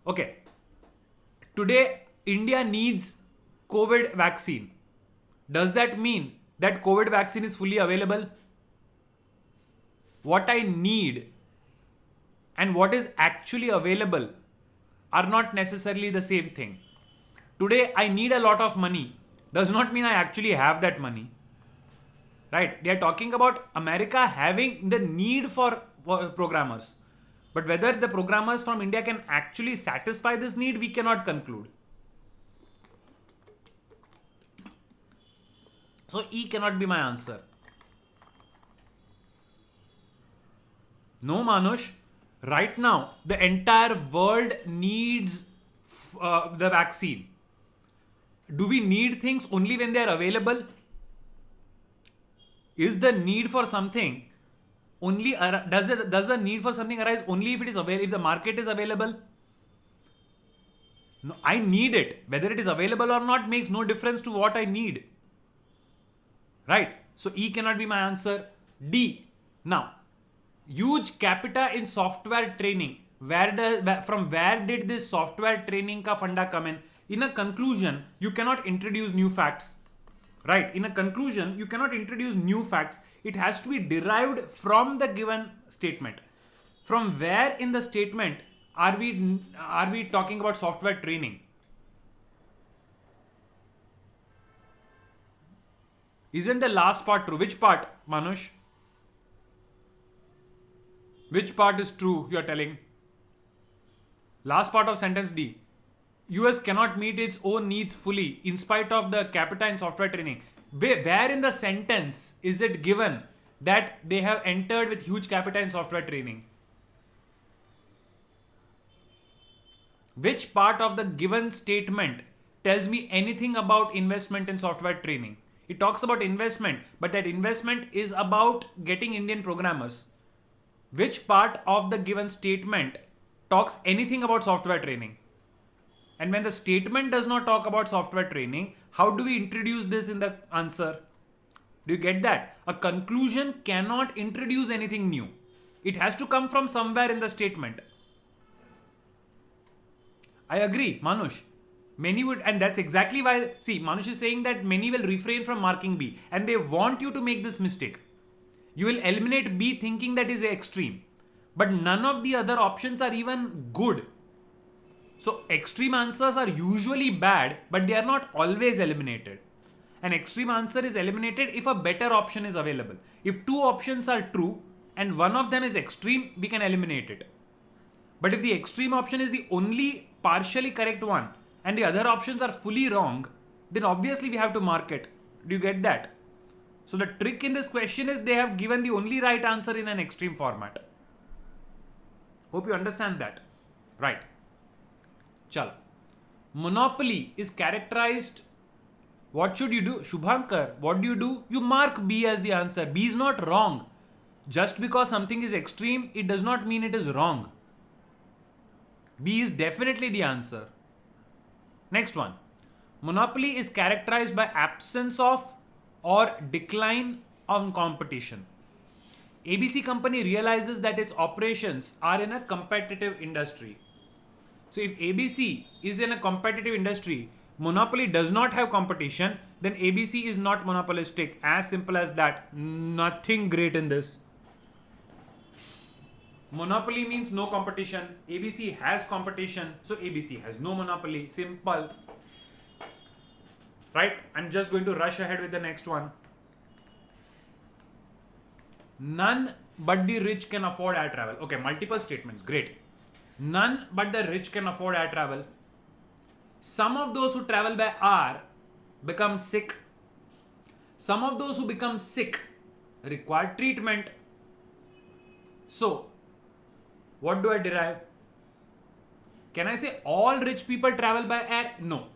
S1: Okay. Today, India needs COVID vaccine. Does that mean that COVID vaccine is fully available? What I need and what is actually available are not necessarily the same thing. Today, I need a lot of money. Does not mean I actually have that money. Right? They are talking about America having the need for programmers. But whether the programmers from India can actually satisfy this need, we cannot conclude. So E cannot be my answer. No, Manush. Right now, the entire world needs the vaccine. Do we need things only when they are available? Is the need for something only does the need for something arise only if it is available, if the market is available? No, I need it. Whether it is available or not makes no difference to what I need. Right? So E cannot be my answer. D. Now, huge capita in software training. From where did this software training ka funda come in? In a conclusion, you cannot introduce new facts. Right? In a conclusion, you cannot introduce new facts. It has to be derived from the given statement. From where in the statement are we talking about software training? Isn't the last part true? Which part, Manush? Which part is true, you are telling? Last part of sentence D. US cannot meet its own needs fully in spite of the capita in software training. Where in the sentence is it given that they have entered with huge capita in software training? Which part of the given statement tells me anything about investment in software training? It talks about investment, but that investment is about getting Indian programmers. Which part of the given statement talks anything about software training? And when the statement does not talk about software training, how do we introduce this in the answer? Do you get that? A conclusion cannot introduce anything new. It has to come from somewhere in the statement. I agree, Manush. Many would, and that's exactly why, see, Manush is saying that many will refrain from marking B and they want you to make this mistake. You will eliminate B thinking that is extreme. But none of the other options are even good. So extreme answers are usually bad, but they are not always eliminated. An extreme answer is eliminated if a better option is available. If two options are true and one of them is extreme, we can eliminate it. But if the extreme option is the only partially correct one and the other options are fully wrong, then obviously we have to mark it. Do you get that? So the trick in this question is they have given the only right answer in an extreme format. Hope you understand that. Right. Chal. Monopoly is characterized. What should you do? Shubhankar, what do? You mark B as the answer. B is not wrong. Just because something is extreme, it does not mean it is wrong. B is definitely the answer. Next one. Monopoly is characterized by absence of or decline of competition. ABC company realizes that its operations are in a competitive industry. So if ABC is in a competitive industry, Monopoly does not have competition, then ABC is not monopolistic. As simple as that. Nothing great in this. Monopoly means no competition. ABC has competition, so ABC has no monopoly. Simple. Right? I'm just going to rush ahead with the next one. None but the rich can afford air travel. Okay, multiple statements. Great. None but the rich can afford air travel. Some of those who travel by air become sick. Some of those who become sick require treatment. So, what do I derive? Can I say all rich people travel by air? No.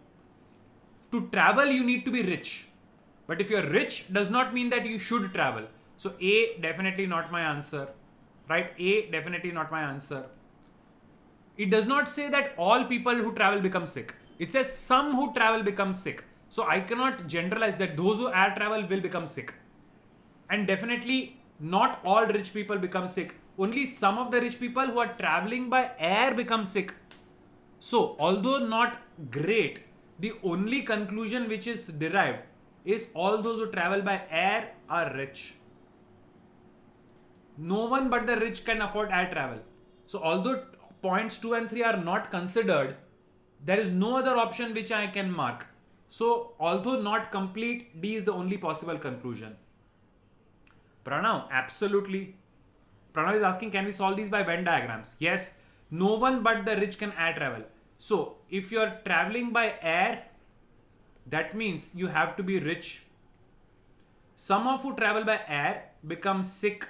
S1: To travel, you need to be rich. But if you're rich, does not mean that you should travel. So A, definitely not my answer. Right? A, definitely not my answer. It does not say that all people who travel become sick. It says some who travel become sick. So I cannot generalize that those who air travel will become sick. And definitely not all rich people become sick. Only some of the rich people who are traveling by air become sick. So although not great, the only conclusion which is derived is all those who travel by air are rich. No one but the rich can afford air travel. So although points 2 and 3 are not considered, there is no other option which I can mark. So although not complete, D is the only possible conclusion. Pranav, absolutely. Pranav is asking, can we solve these by Venn diagrams? Yes. No one but the rich can air travel. So if you're traveling by air, that means you have to be rich. Some of who travel by air become sick,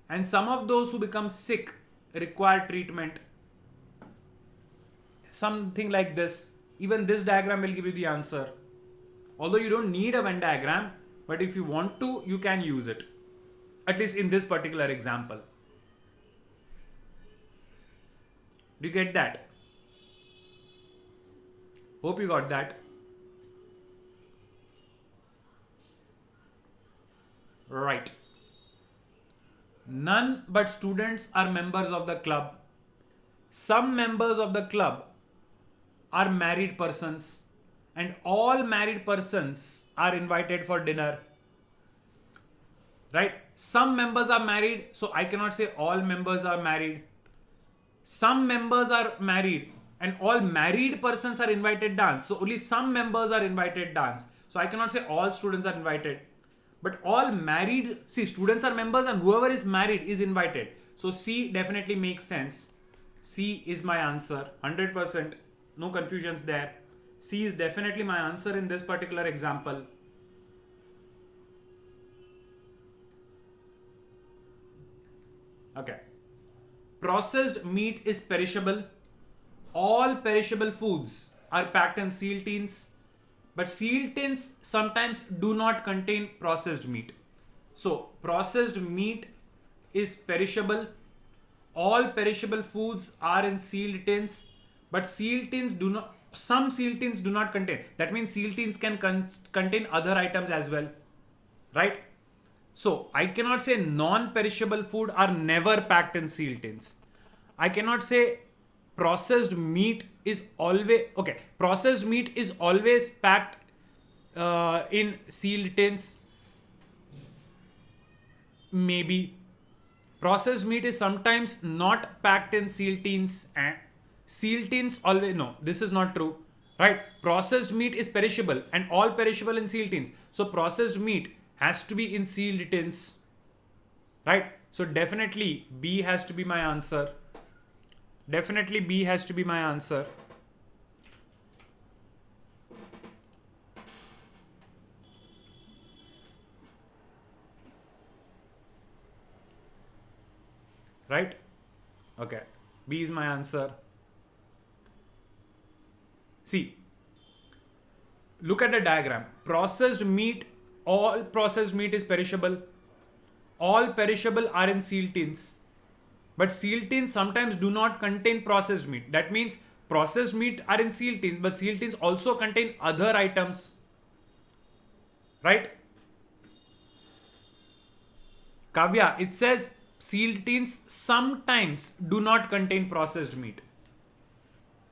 S1: and some of those who become sick require treatment. Something like this. Even this diagram will give you the answer. Although you don't need a Venn diagram, but if you want to, you can use it. At least in this particular example. Do you get that? Hope you got that. Right. None but students are members of the club. Some members of the club are married persons, and all married persons are invited for dinner. Right? Some members are married, so I cannot say all members are married. Some members are married, and all married persons are invited dance. So only some members are invited dance. So I cannot say all students are invited. But all married, see, students are members and whoever is married is invited. So C definitely makes sense. C is my answer, 100%. No confusions there. C is definitely my answer in this particular example. Okay. Processed meat is perishable. All perishable foods are packed in seal tins. But seal tins sometimes do not contain processed meat. So processed meat is perishable. All perishable foods are in sealed tins, but seal tins do not. Some seal tins do not contain. That means seal tins can contain other items as well, right? So I cannot say non-perishable food are never packed in seal tins. I cannot say processed meat is always okay. Processed meat is always packed in sealed tins. Maybe processed meat is sometimes not packed in seal tins. Seal tins always no. This is not true, right? Processed meat is perishable and all perishable in seal tins. So processed meat has to be in sealed tins, right? So definitely B has to be my answer. Definitely B has to be my answer. right? Okay, B is my answer. See, look at the diagram. Processed meat, all processed meat is perishable. All perishable are in sealed tins. But sealed tins sometimes do not contain processed meat. That means processed meat are in sealed tins, but sealed tins also contain other items. Right? Kavya, it says sealed tins sometimes do not contain processed meat.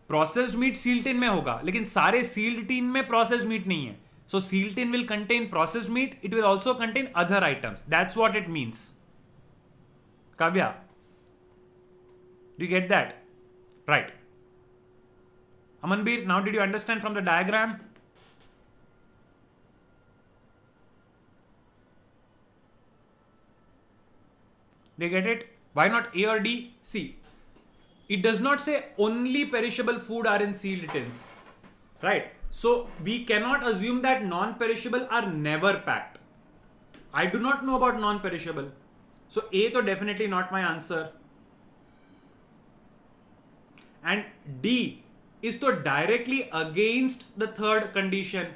S1: Processed meat sealed tin में होगा, लेकिन सारे sealed tin में processed meat नहीं है. So sealed tin will contain processed meat, it will also contain other items. That's what it means. Kavya, do you get that? Right. Amanbir, now did you understand from the diagram? Do you get it? Why not A or D? See, it does not say only perishable food are in sealed tins, right? So we cannot assume that non-perishable are never packed. I do not know about non-perishable, so A to definitely not my answer. And D is to directly against the third condition.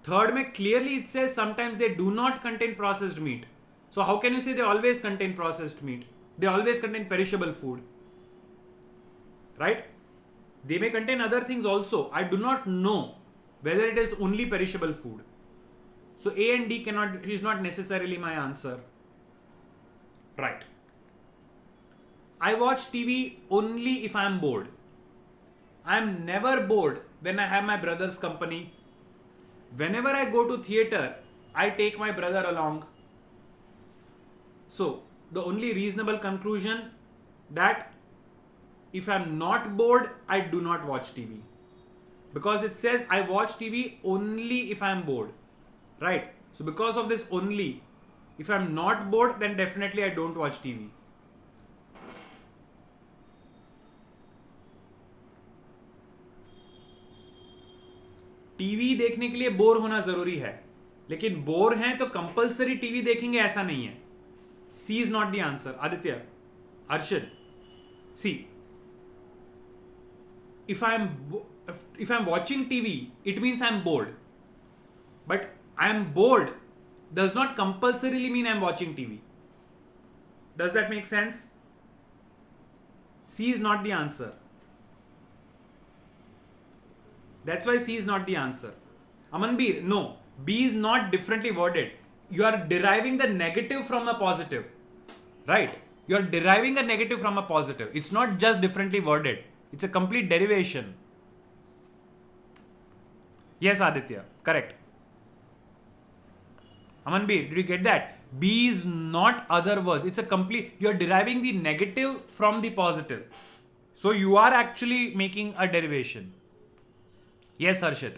S1: Third mein clearly it says sometimes they do not contain processed meat. So how can you say they always contain processed meat? They always contain perishable food. Right? They may contain other things also. I do not know whether it is only perishable food. So A and D is not necessarily my answer. Right. I watch TV only if I am bored. I am never bored when I have my brother's company. Whenever I go to theater, I take my brother along. So the only reasonable conclusion that if I'm not bored, I do not watch TV. Because it says I watch TV only if I'm bored. Right? So because of this only, if I'm not bored, then definitely I don't watch TV. TV देखने के लिए bore होना जरूरी है, लेकिन bore हैं तो compulsory TV देखेंगे ऐसा नहीं है. C is not the answer. Aditya, Arshad, C, if I'm watching TV, it means I'm bored. But I'm bored does not compulsorily mean I'm watching TV. Does that make sense? C is not the answer. That's why C is not the answer. Amanbir, no. B is not differently worded. You are deriving the negative from a positive. Right? You are deriving a negative from a positive. It's not just differently worded. It's a complete derivation. Yes, Aditya, correct. Amanbir, did you get that? B is not other words. It's a complete, you're deriving the negative from the positive. So you are actually making a derivation. Yes, Harshit.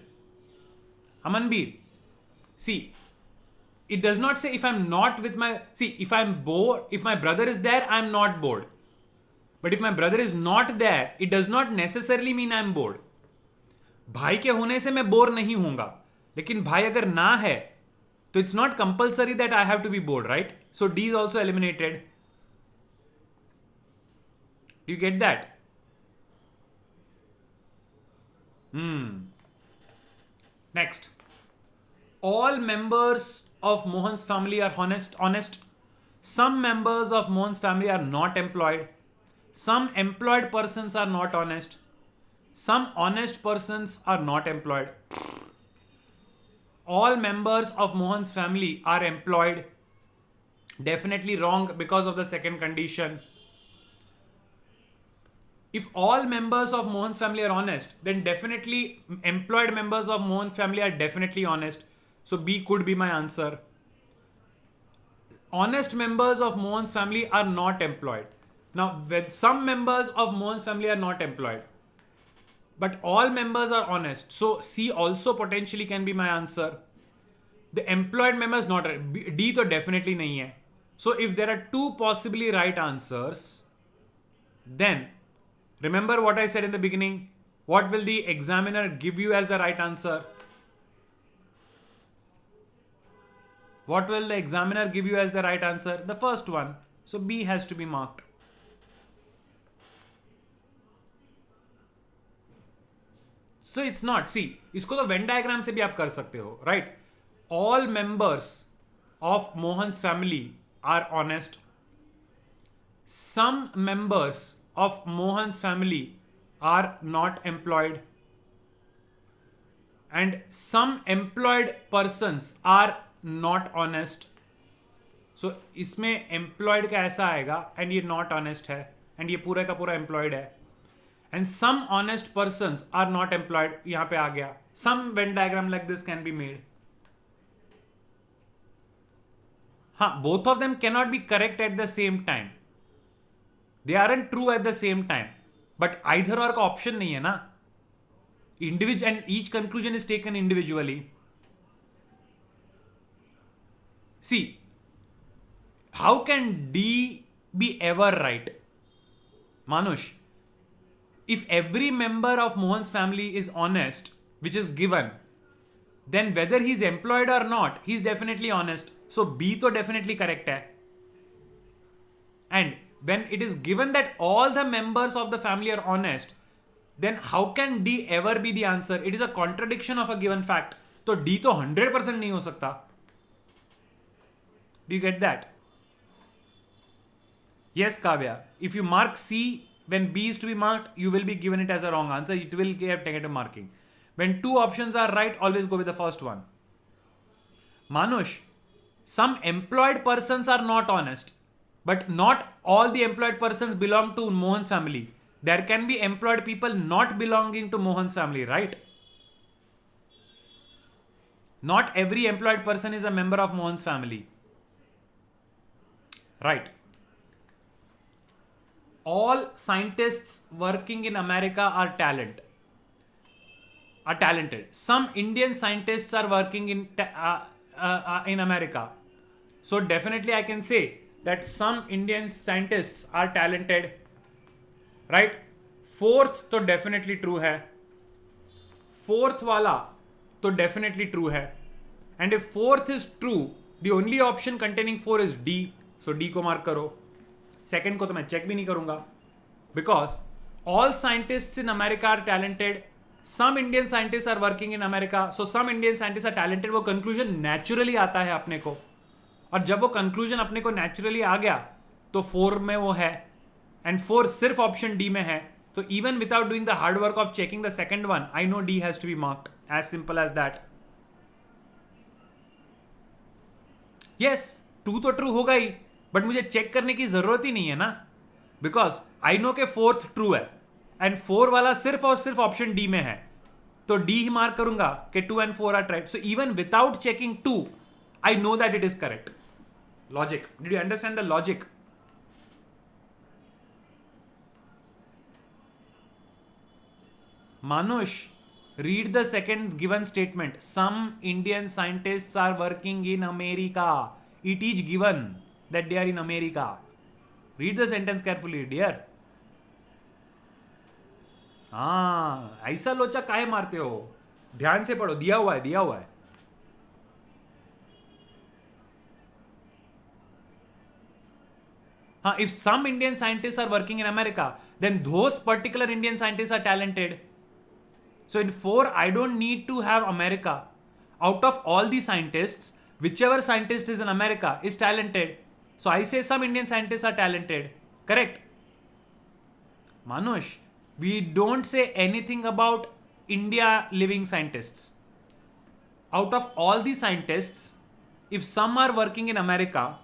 S1: Amanbir, see, it does not say if I'm not with my, see, if I'm bored, if my brother is there, I'm not bored. But if my brother is not there, it does not necessarily mean I'm bored. भाई के होने से मैं bore नहीं होऊंगा, लेकिन भाई अगर ना है तो it's not compulsory that I have to be bored, right? So D is also eliminated. Do you get that? Next. All members of Mohan's family are honest. Some members of Mohan's family are not employed. Some employed persons are not honest. Some honest persons are not employed. All members of Mohan's family are employed. Definitely wrong because of the second condition. If all members of Mohan's family are honest, then definitely employed members of Mohan's family are definitely honest. So B could be my answer. Honest members of Mohan's family are not employed. Now, when some members of Mohan's family are not employed, but all members are honest, so C also potentially can be my answer. The employed members not right. D to definitely nahi hai. So if there are two possibly right answers, then remember what I said in the beginning. What will the examiner give you as the right answer? What will the examiner give you as the right answer? The first one. So B has to be marked. So it's not. See, इसको तो Venn diagram से भी आप कर सकते हो, right? All members of Mohan's family are honest. Some members of Mohan's family are not employed. And some employed persons are not honest. So इसमें employed का ऐसा आएगा and ये not honest है and ये पूरा का पूरा employed है. And some honest persons are not employed. यहाँ पे आ गया. Some Venn diagram like this can be made. हाँ, both of them cannot be correct at the same time. They aren't true at the same time. But either or का option नहीं है ना. Individual and each conclusion is taken individually. See, how can D be ever right? Manush, if every member of Mohan's family is honest, which is given, then whether he's employed or not, he's definitely honest. So B to definitely correct hai. And when it is given that all the members of the family are honest, then how can D ever be the answer? It is a contradiction of a given fact. So D to 100% नहीं हो सकता. Do you get that? Yes, Kavya. If you mark C when B is to be marked, you will be given it as a wrong answer. It will get negative marking. When two options are right, always go with the first one. Manush, some employed persons are not honest, but not all the employed persons belong to Mohan's family. There can be employed people not belonging to Mohan's family, right? Not every employed person is a member of Mohan's family. Right. All scientists working in America are talented. Some Indian scientists are working in America. So definitely I can say that some Indian scientists are talented. Right? Fourth तो definitely true है. Fourth वाला तो definitely true है. And if fourth is true, the only option containing 4 is D. So D को mark करो. Second को तो मैं check भी नहीं करूँगा. Because all scientists in America are talented. Some Indian scientists are working in America. So some Indian scientists are talented. वो conclusion naturally आता है अपने को. और जब वो conclusion अपने को naturally आ गया, तो 4 में वो है. And 4 सिर्फ option D में है. So even without doing the hard work of checking the second one, I know D has to be marked. As simple as that. Yes, 2 तो true होगा ही, but मुझे check करने की जरूरत ही नहीं है ना. Because I know के 4th true है. And 4 वाला सिर्फ और सिर्फ option D में है. तो D ही mark करूंगा कि 2 and 4 are right. So even without checking 2, I know that it is correct. Logic. Did you understand the logic? Manush, read the second given statement. Some Indian scientists are working in America. It is given that they are in America. Read the sentence carefully, dear. हाँ, ऐसा लोचा काहे मारते हो? ध्यान से पढ़ो, दिया हुआ है. If some Indian scientists are working in America, then those particular Indian scientists are talented. So in 4, I don't need to have America. Out of all the scientists, whichever scientist is in America is talented. So I say some Indian scientists are talented. Correct? Manush, we don't say anything about India living scientists. Out of all the scientists, if some are working in America,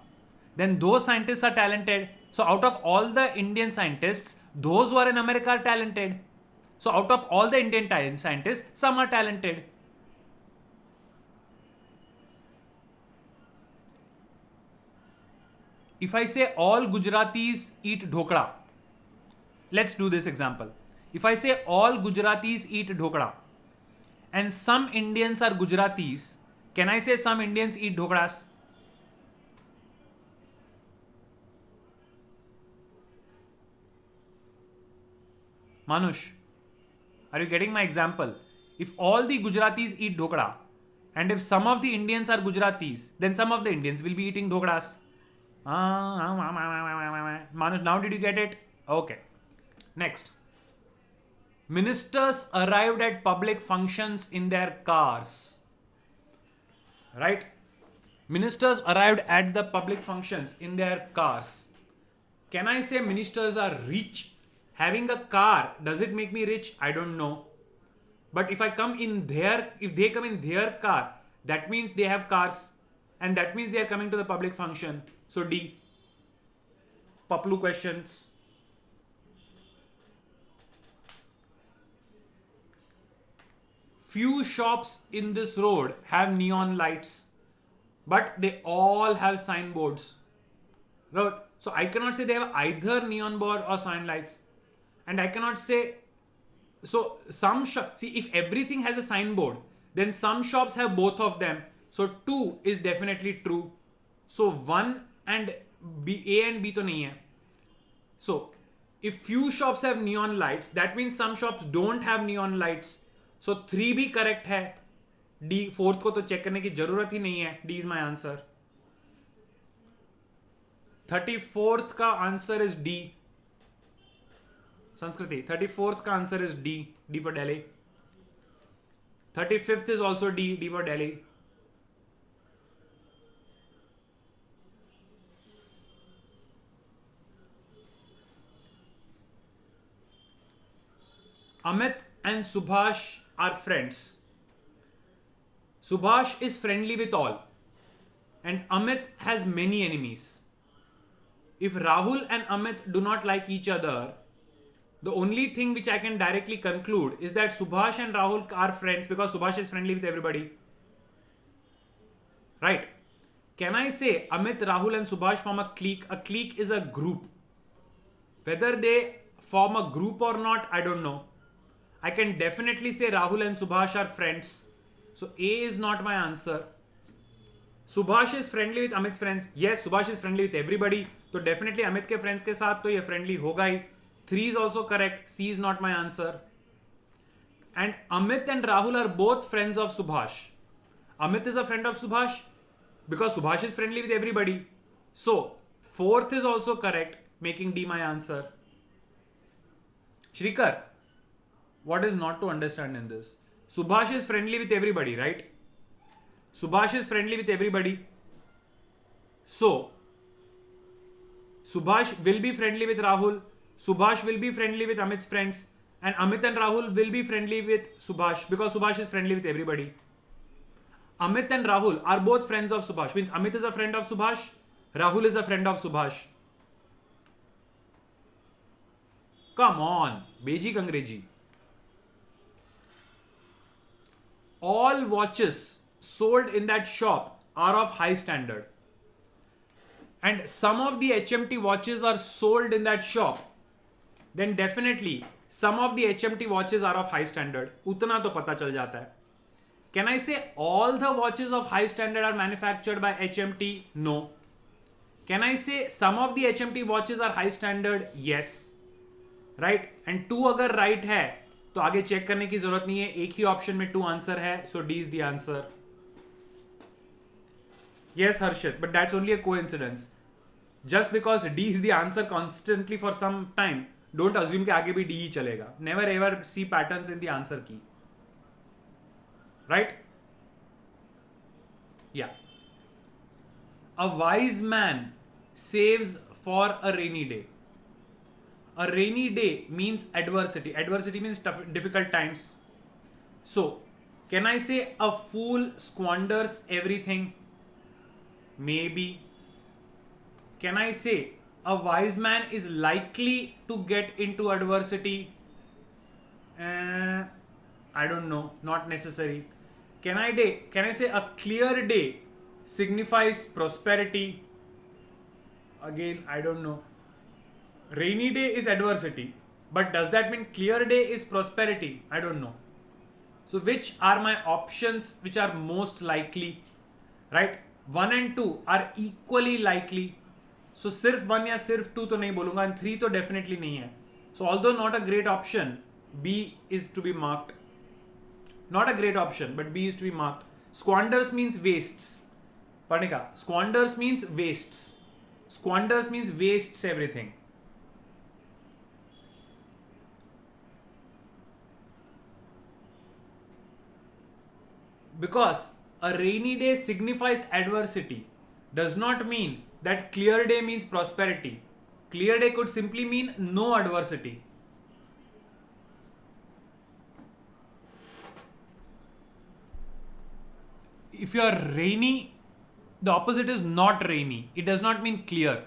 S1: then those scientists are talented. So out of all the Indian scientists, those who are in America are talented. So out of all the Indian scientists, some are talented. If I say all Gujaratis eat dhokla, let's do this example. If I say all Gujaratis eat dhokla and some Indians are Gujaratis, can I say some Indians eat dhoklas? Manush, are you getting my example? If all the Gujaratis eat dhokla and if some of the Indians are Gujaratis, then some of the Indians will be eating dhoklas. Manush, now did you get it? Okay. Next. Ministers arrived at public functions in their cars. Right? Ministers arrived at the public functions in their cars. Can I say ministers are rich? Having a car, does it make me rich? I don't know. But if they come in their car, that means they have cars. And that means they are coming to the public function. So D. Paplu questions. Few shops in this road have neon lights, but they all have signboards. So I cannot say they have either neon board or sign lights. And I cannot say, so some see, if everything has a signboard, then some shops have both of them. So 2 is definitely true. So 1 and B, A and B to nahi hai. So if few shops have neon lights, that means some shops don't have neon lights. So 3 भी correct है. D, 4th को तो check करने की जरूरत ही नहीं है. D is my answer. 34th का answer is D. Sanskriti. 34th का answer is D. D for Delhi. 35th is also D. D for Delhi. Amit and Subhash are friends. Subhash is friendly with all. And Amit has many enemies. If Rahul and Amit do not like each other, the only thing which I can directly conclude is that Subhash and Rahul are friends because Subhash is friendly with everybody. Right? Can I say Amit, Rahul and Subhash form a clique? A clique is a group. Whether they form a group or not, I don't know. I can definitely say Rahul and Subhash are friends. So A is not my answer. Subhash is friendly with Amit's friends. Yes, Subhash is friendly with everybody. So definitely Amit के friends के साथ तो ये friendly होगा ही. 3 is also correct. C is not my answer. And Amit and Rahul are both friends of Subhash. Amit is a friend of Subhash because Subhash is friendly with everybody. So 4th is also correct, making D my answer. Shrikar, what is not to understand in this? Subhash is friendly with everybody, right? Subhash is friendly with everybody. So, Subhash will be friendly with Rahul. Subhash will be friendly with Amit's friends. And Amit and Rahul will be friendly with Subhash because Subhash is friendly with everybody. Amit and Rahul are both friends of Subhash. Means Amit is a friend of Subhash. Rahul is a friend of Subhash. Come on, Beji Kangreji. All watches sold in that shop are of high standard. And some of the HMT watches are sold in that shop. Then definitely some of the HMT watches are of high standard. Utna to pata chal jata hai. Can I say all the watches of high standard are manufactured by HMT? No. Can I say some of the HMT watches are high standard? Yes. Right? And 2 अगर right है तो आगे check करने की जरूरत नहीं है. एक ही ऑप्शन में 2 आंसर है. So D is the answer. Yes, Harshit, but that's only a coincidence. Just because D is the answer constantly for some time, don't assume कि आगे भी D ही चलेगा. Never ever see patterns in the answer key. Right? Yeah. A wise man saves for a rainy day. A rainy day means adversity. Adversity means tough, difficult times. So, can I say a fool squanders everything? Maybe. Can I say a wise man is likely to get into adversity? I don't know. Not necessary. Can I say a clear day signifies prosperity? Again, I don't know. Rainy day is adversity. But does that mean clear day is prosperity? I don't know. So which are my options which are most likely? Right? 1 and 2 are equally likely. So सिर्फ 1 या सिर्फ 2 तो नहीं बोलूंगा and 3 तो definitely नहीं है. So although not a great option, B is to be marked. Not a great option, but B is to be marked. Squanders means wastes. Panika, squanders means wastes. Squanders means wastes everything. because a rainy day signifies adversity does not mean that clear day means prosperity. Clear day could simply mean no adversity. If you are rainy, the opposite is not rainy. It does not mean clear.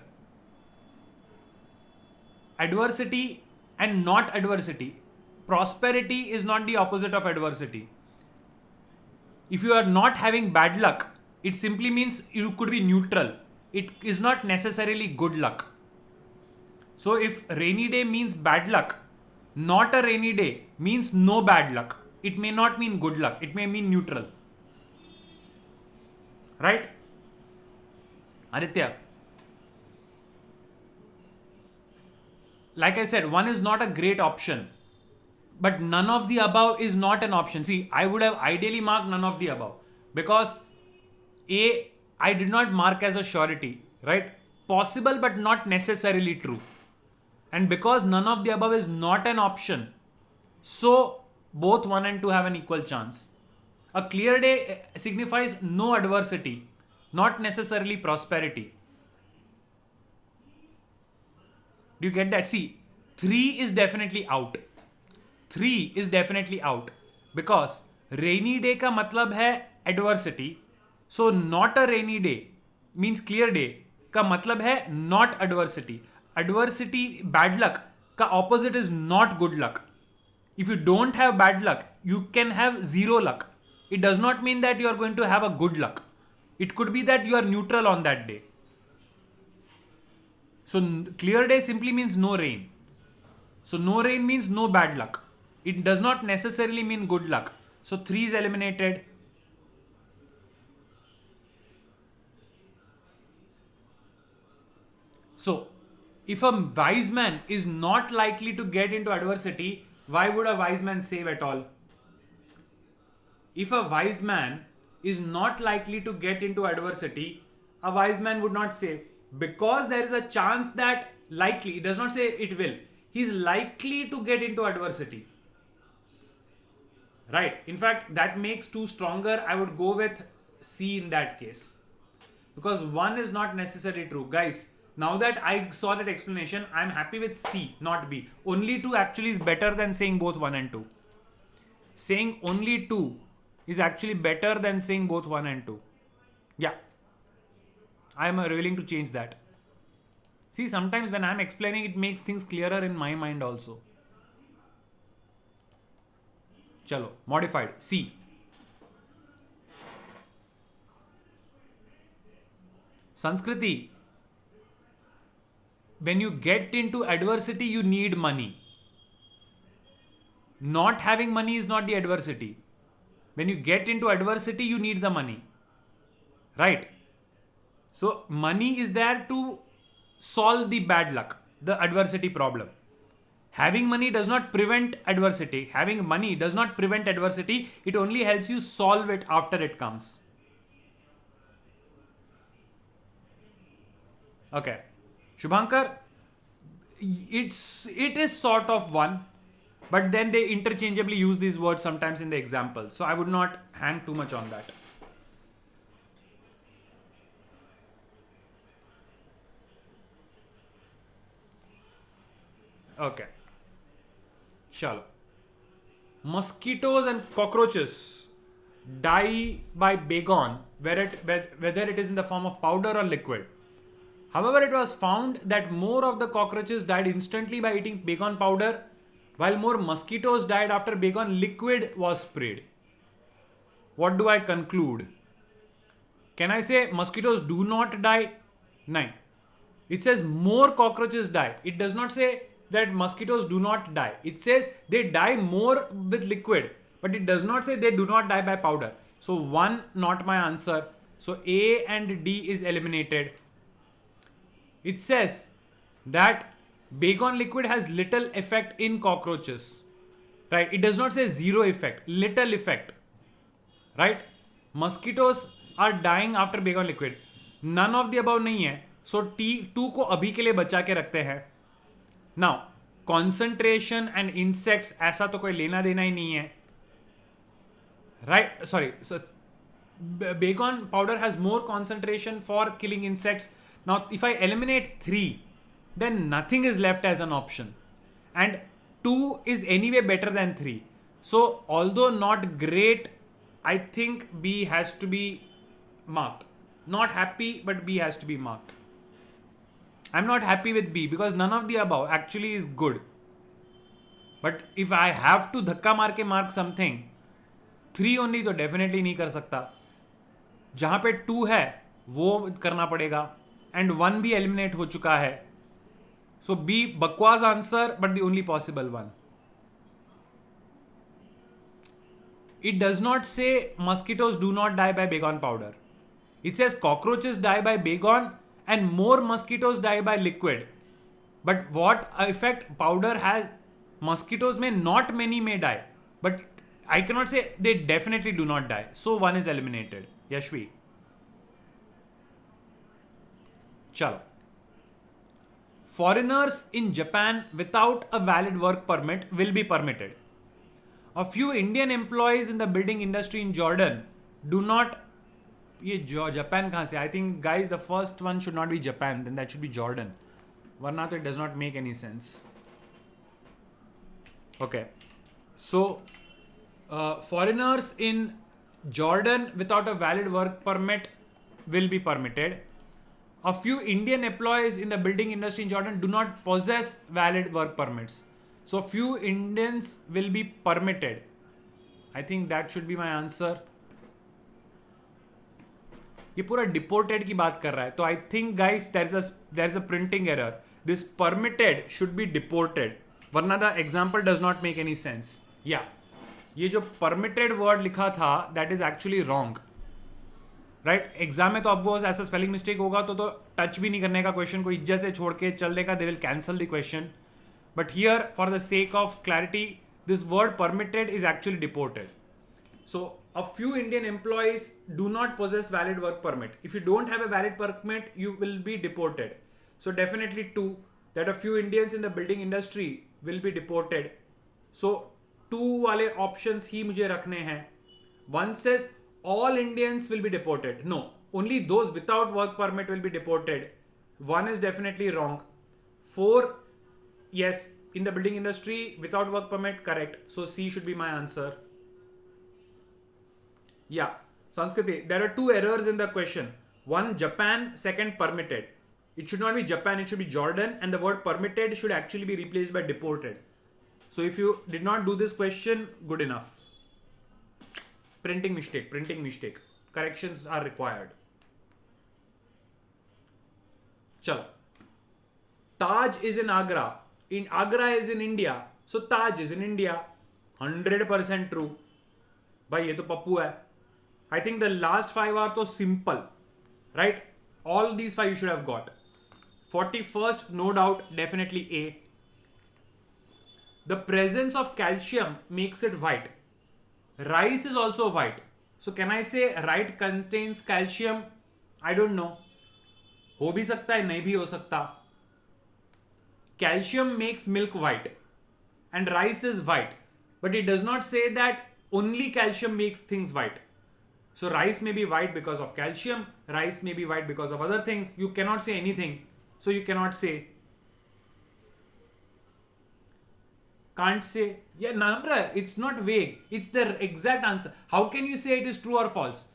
S1: Adversity and not adversity. Prosperity is not the opposite of adversity. If you are not having bad luck, it simply means you could be neutral. It is not necessarily good luck. So if rainy day means bad luck, not a rainy day means no bad luck. It may not mean good luck. It may mean neutral. Right? Aditya. Like I said, one is not a great option. But none of the above is not an option. See, I would have ideally marked none of the above. Because A, I did not mark as a surety. Right? Possible but not necessarily true. And because none of the above is not an option, so both 1 and 2 have an equal chance. A clear day signifies no adversity, not necessarily prosperity. Do you get that? See, 3 is definitely out. 3 is definitely out because rainy day का मतलब है adversity. So not a rainy day means clear day का मतलब है not adversity. Adversity, bad luck का opposite is not good luck. If you don't have bad luck, you can have zero luck. It does not mean that you are going to have a good luck. It could be that you are neutral on that day. So clear day simply means no rain. So no rain means no bad luck. It does not necessarily mean good luck. So 3 is eliminated. So if a wise man is not likely to get into adversity, why would a wise man save at all? If a wise man is not likely to get into adversity, a wise man would not save. Because there is a chance that likely, it does not say it will, he is likely to get into adversity. Right. In fact, that makes 2 stronger. I would go with C in that case. Because 1 is not necessarily true. Guys, now that I saw that explanation, I'm happy with C, not B. Only 2 actually is better than saying both 1 and 2. Saying only 2 is actually better than saying both 1 and 2. Yeah. I am willing to change that. See, sometimes when I'm explaining, it makes things clearer in my mind also. Chalo, modified. C. Sanskriti. When you get into adversity, you need money. Not having money is not the adversity. When you get into adversity, you need the money. Right? So, money is there to solve the bad luck, the adversity problem. Having money does not prevent adversity. Having money does not prevent adversity. It only helps you solve it after it comes. Okay. Shubhankar, it is sort of 1, but then they interchangeably use these words sometimes in the examples. So I would not hang too much on that. Okay. Chalo. Mosquitoes and cockroaches die by Baygon, whether it is in the form of powder or liquid. However, it was found that more of the cockroaches died instantly by eating Baygon powder, while more mosquitoes died after Baygon liquid was sprayed. What do I conclude? Can I say mosquitoes do not die? No. It says more cockroaches die. It does not say that mosquitoes do not die. It says they die more with liquid, but it does not say they do not die by powder. So 1, not my answer. So A and D is eliminated. It says that Baygon liquid has little effect in cockroaches. Right? It does not say zero effect, little effect. Right? Mosquitoes are dying after Baygon liquid. None of the above नहीं है. So T2 को अभी के लिए बचा के रखते हैं. Now, concentration and insects ऐसा तो कोई लेना देना ही नहीं है. Right? Sorry. So Bacon powder has more concentration for killing insects. Now if I eliminate 3, then nothing is left as an option, and 2 is anyway better than 3. So although not great, I think B has to be marked. Not happy, but B has to be marked. I'm not happy with B because none of the above actually is good. But if I have to धक्का मार के mark something, 3 only तो definitely नहीं कर सकता. जहां पे 2 है वो करना पड़ेगा, and 1 भी eliminate हो चुका है. So B बकवास answer, but the only possible one. It does not say mosquitoes do not die by bacon powder. It says cockroaches die by bacon and more mosquitoes die by liquid. But what effect powder has? Mosquitoes may not many may die, but I cannot say they definitely do not die. So 1 is eliminated. Yashvi. Chalo. Foreigners in Japan without a valid work permit will be permitted. A few Indian employees in the building industry in Jordan do not. ये Japan कहाँ से? I think guys the first one should not be Japan, then that should be Jordan. वरना तो it does not make any sense. Okay, so foreigners in Jordan without a valid work permit will be permitted. A few Indian employees in the building industry in Jordan do not possess valid work permits. So few Indians will be permitted. I think that should be my answer. ये पूरा deported की बात कर रहा है, तो I think guys there is a printing error. This permitted should be deported, वरना the example does not make any sense. या ये जो परमिटेड वर्ड लिखा था that is actually wrong, right. Exam में तो अब वो ऐसा स्पेलिंग मिस्टेक होगा तो टच भी नहीं करने का क्वेश्चन को, इज्जत से छोड़ के चलने का, they will cancel the question. But here for the sake of clarity this word permitted is actually deported. So a few Indian employees do not possess valid work permit. If you don't have a valid permit, you will be deported. So definitely 2, that a few Indians in the building industry will be deported. So 2 वाले options ही मुझे रखने हैं. One says all Indians will be deported. No, only those without work permit will be deported. 1 is definitely wrong. 4, yes, in the building industry without work permit, correct. So C should be my answer. Yeah, Sanskriti, there are 2 errors in the question. One, Japan, second, permitted. It should not be Japan, it should be Jordan, and the word permitted should actually be replaced by deported. So if you did not do this question, good enough. Printing mistake. Corrections are required. Chalo. Taj is in Agra. Agra is in India. So Taj is in India. 100% true. भाई ये तो पप्पू है. I think the last 5 are so simple, right? All these 5 you should have got. 41st, no doubt, definitely A. The presence of calcium makes it white. Rice is also white. So can I say rice contains calcium? I don't know. हो भी सकता है, नहीं भी हो सकता. Calcium makes milk white and rice is white, but it does not say that only calcium makes things white. So rice may be white because of calcium, rice may be white because of other things. You cannot say anything. So you cannot say. Can't say. Yeah, Namra, it's not vague. It's the exact answer. How can you say it is true or false?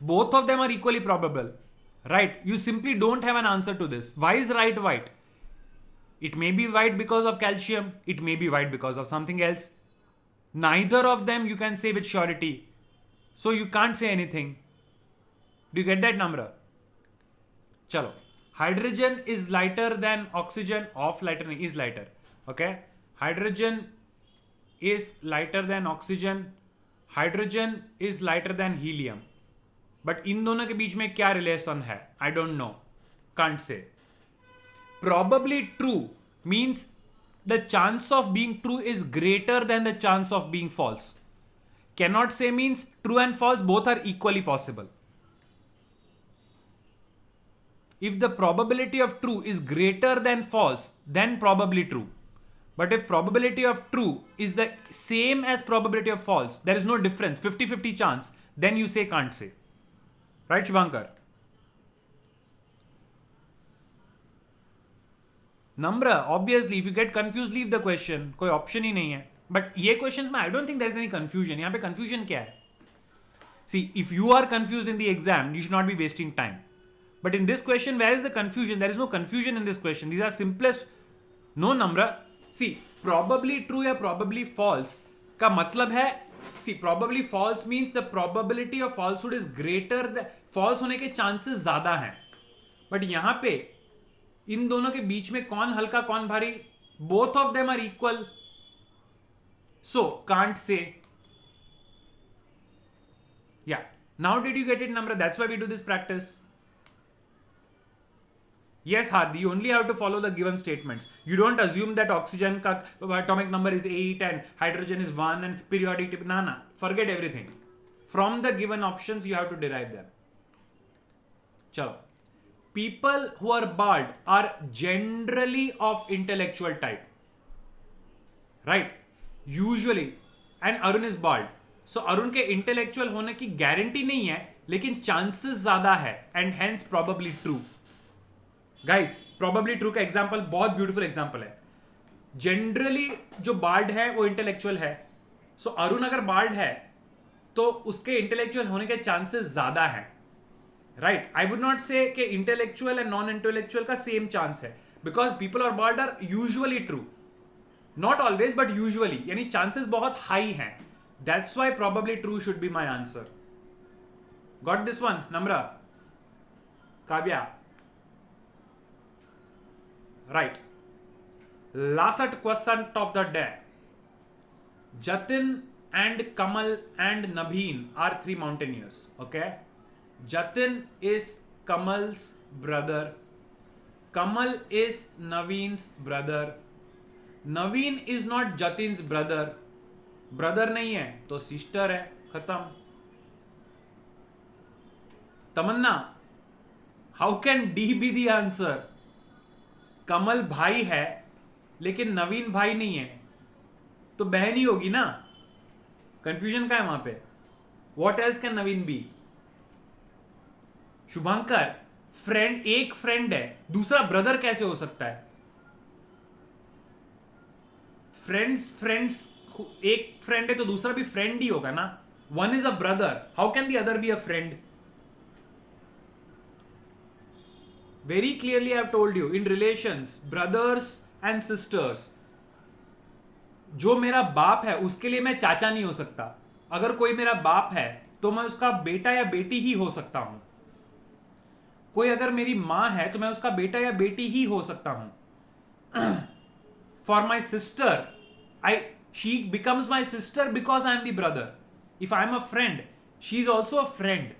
S1: Both of them are equally probable. Right? You simply don't have an answer to this. Why is right white? It may be white because of calcium. It may be white because of something else. Neither of them you can say with surety. So you can't say anything. Do you get that, Namra? Chalo. Hydrogen is lighter than oxygen. Off lighter is lighter. Okay. Hydrogen is lighter than oxygen. Hydrogen is lighter than helium. But इन दोनों के बीच में क्या relation है? I don't know. Can't say. Probably true means the chance of being true is greater than the chance of being false. Cannot say means true and false both are equally possible. If the probability of true is greater than false, then probably true. But if probability of true is the same as probability of false, there is no difference, 50-50 chance, then you say can't say. Right Shubhankar? Namra, obviously if you get confuse leave the question, कोई option ही नहीं है. But ये questions में I don't think there is any confusion. यहाँ पे confusion क्या है? See, if you are confuse in the exam, you should not be wasting time. But in this question, where is the confusion? There is no confusion in this question. These are simplest. No, Namra. See, probably true या probably false का मतलब है, see, probably false means the probability of falsehood is greater. False होने के chances ज़्यादा हैं. But यहाँ पे इन दोनों के बीच में कौन हल्का कौन भारी? Both of them are equal. So, can't say. Yeah. Now did you get it, Namra? That's why we do this practice. Yes, Hardi, you only have to follow the given statements. You don't assume that oxygen ka atomic number is 8 and hydrogen is 1 and periodic table. Nah. Forget everything. From the given options, you have to derive them. Chalo. People who are bald are generally of intellectual type. Right? Usually. And Arun is bald. So Arun के intellectual होने की guarantee नहीं है, लेकिन chances ज़्यादा है and hence probably true. Guys, probably true का example बहुत ब्यूटीफुल एग्जांपल है. जनरली जो बार्ड है वो इंटेलेक्चुअल है. सो अरुण अगर बार्ड है तो उसके इंटेलेक्चुअल होने के चांसेस ज्यादा हैं. Right? I would not say कि इंटेलेक्चुअल एंड नॉन इंटेलेक्चुअल का सेम चांस है, बिकॉज पीपल और बार्ड are usually true. Not always but usually, यानी चांसेस बहुत हाई हैं. That's why probably true should be my answer. Got this one, Namra? Kavya? Right. Last question of the day. Jatin and Kamal and Naveen are three mountaineers. Okay. Jatin is Kamal's brother. Kamal is Naveen's brother. Naveen is not Jatin's brother. Brother नहीं है तो sister है. खत्म. तमन्ना, how can D be the answer? कमल भाई है लेकिन नवीन भाई नहीं है, तो बहन ही होगी ना. कंफ्यूजन का है वहां पे. What else can Naveen be? Shubhankar, friend, एक फ्रेंड है, दूसरा ब्रदर कैसे हो सकता है? फ्रेंड्स एक फ्रेंड है तो दूसरा भी फ्रेंड ही होगा ना. One is a brother, how can the other be a friend? Very clearly I have told you, in relations, brothers and sisters, जो मेरा बाप है उसके लिए मैं चाचा नहीं हो सकता. अगर कोई मेरा बाप है तो मैं उसका बेटा या बेटी ही हो सकता हूं. कोई अगर मेरी मां है तो मैं उसका बेटा या बेटी ही हो सकता हूं. For my sister, she becomes my sister because I am the brother. If I am a friend, she is also a friend.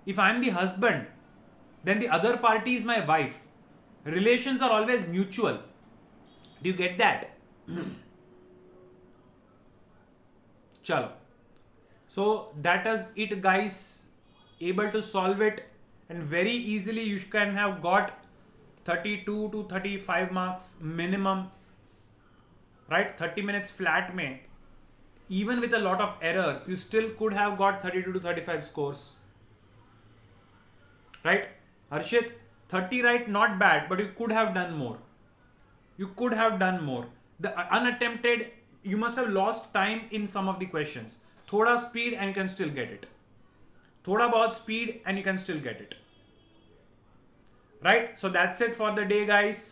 S1: If I am the husband, then the other party is my wife. Relations are always mutual. Do you get that? Chalo. So that is it, guys. Able to solve it, and very easily you can have got 32 to 35 marks minimum. Right? 30 minutes flat mein. Even with a lot of errors, you still could have got 32 to 35 scores. Right? Harshit, 30 right, not bad, but you could have done more. You could have done more. The unattempted, you must have lost time in some of the questions. Thoda speed and you can still get it. Thoda bahut speed and you can still get it. Right? So that's it for the day, guys.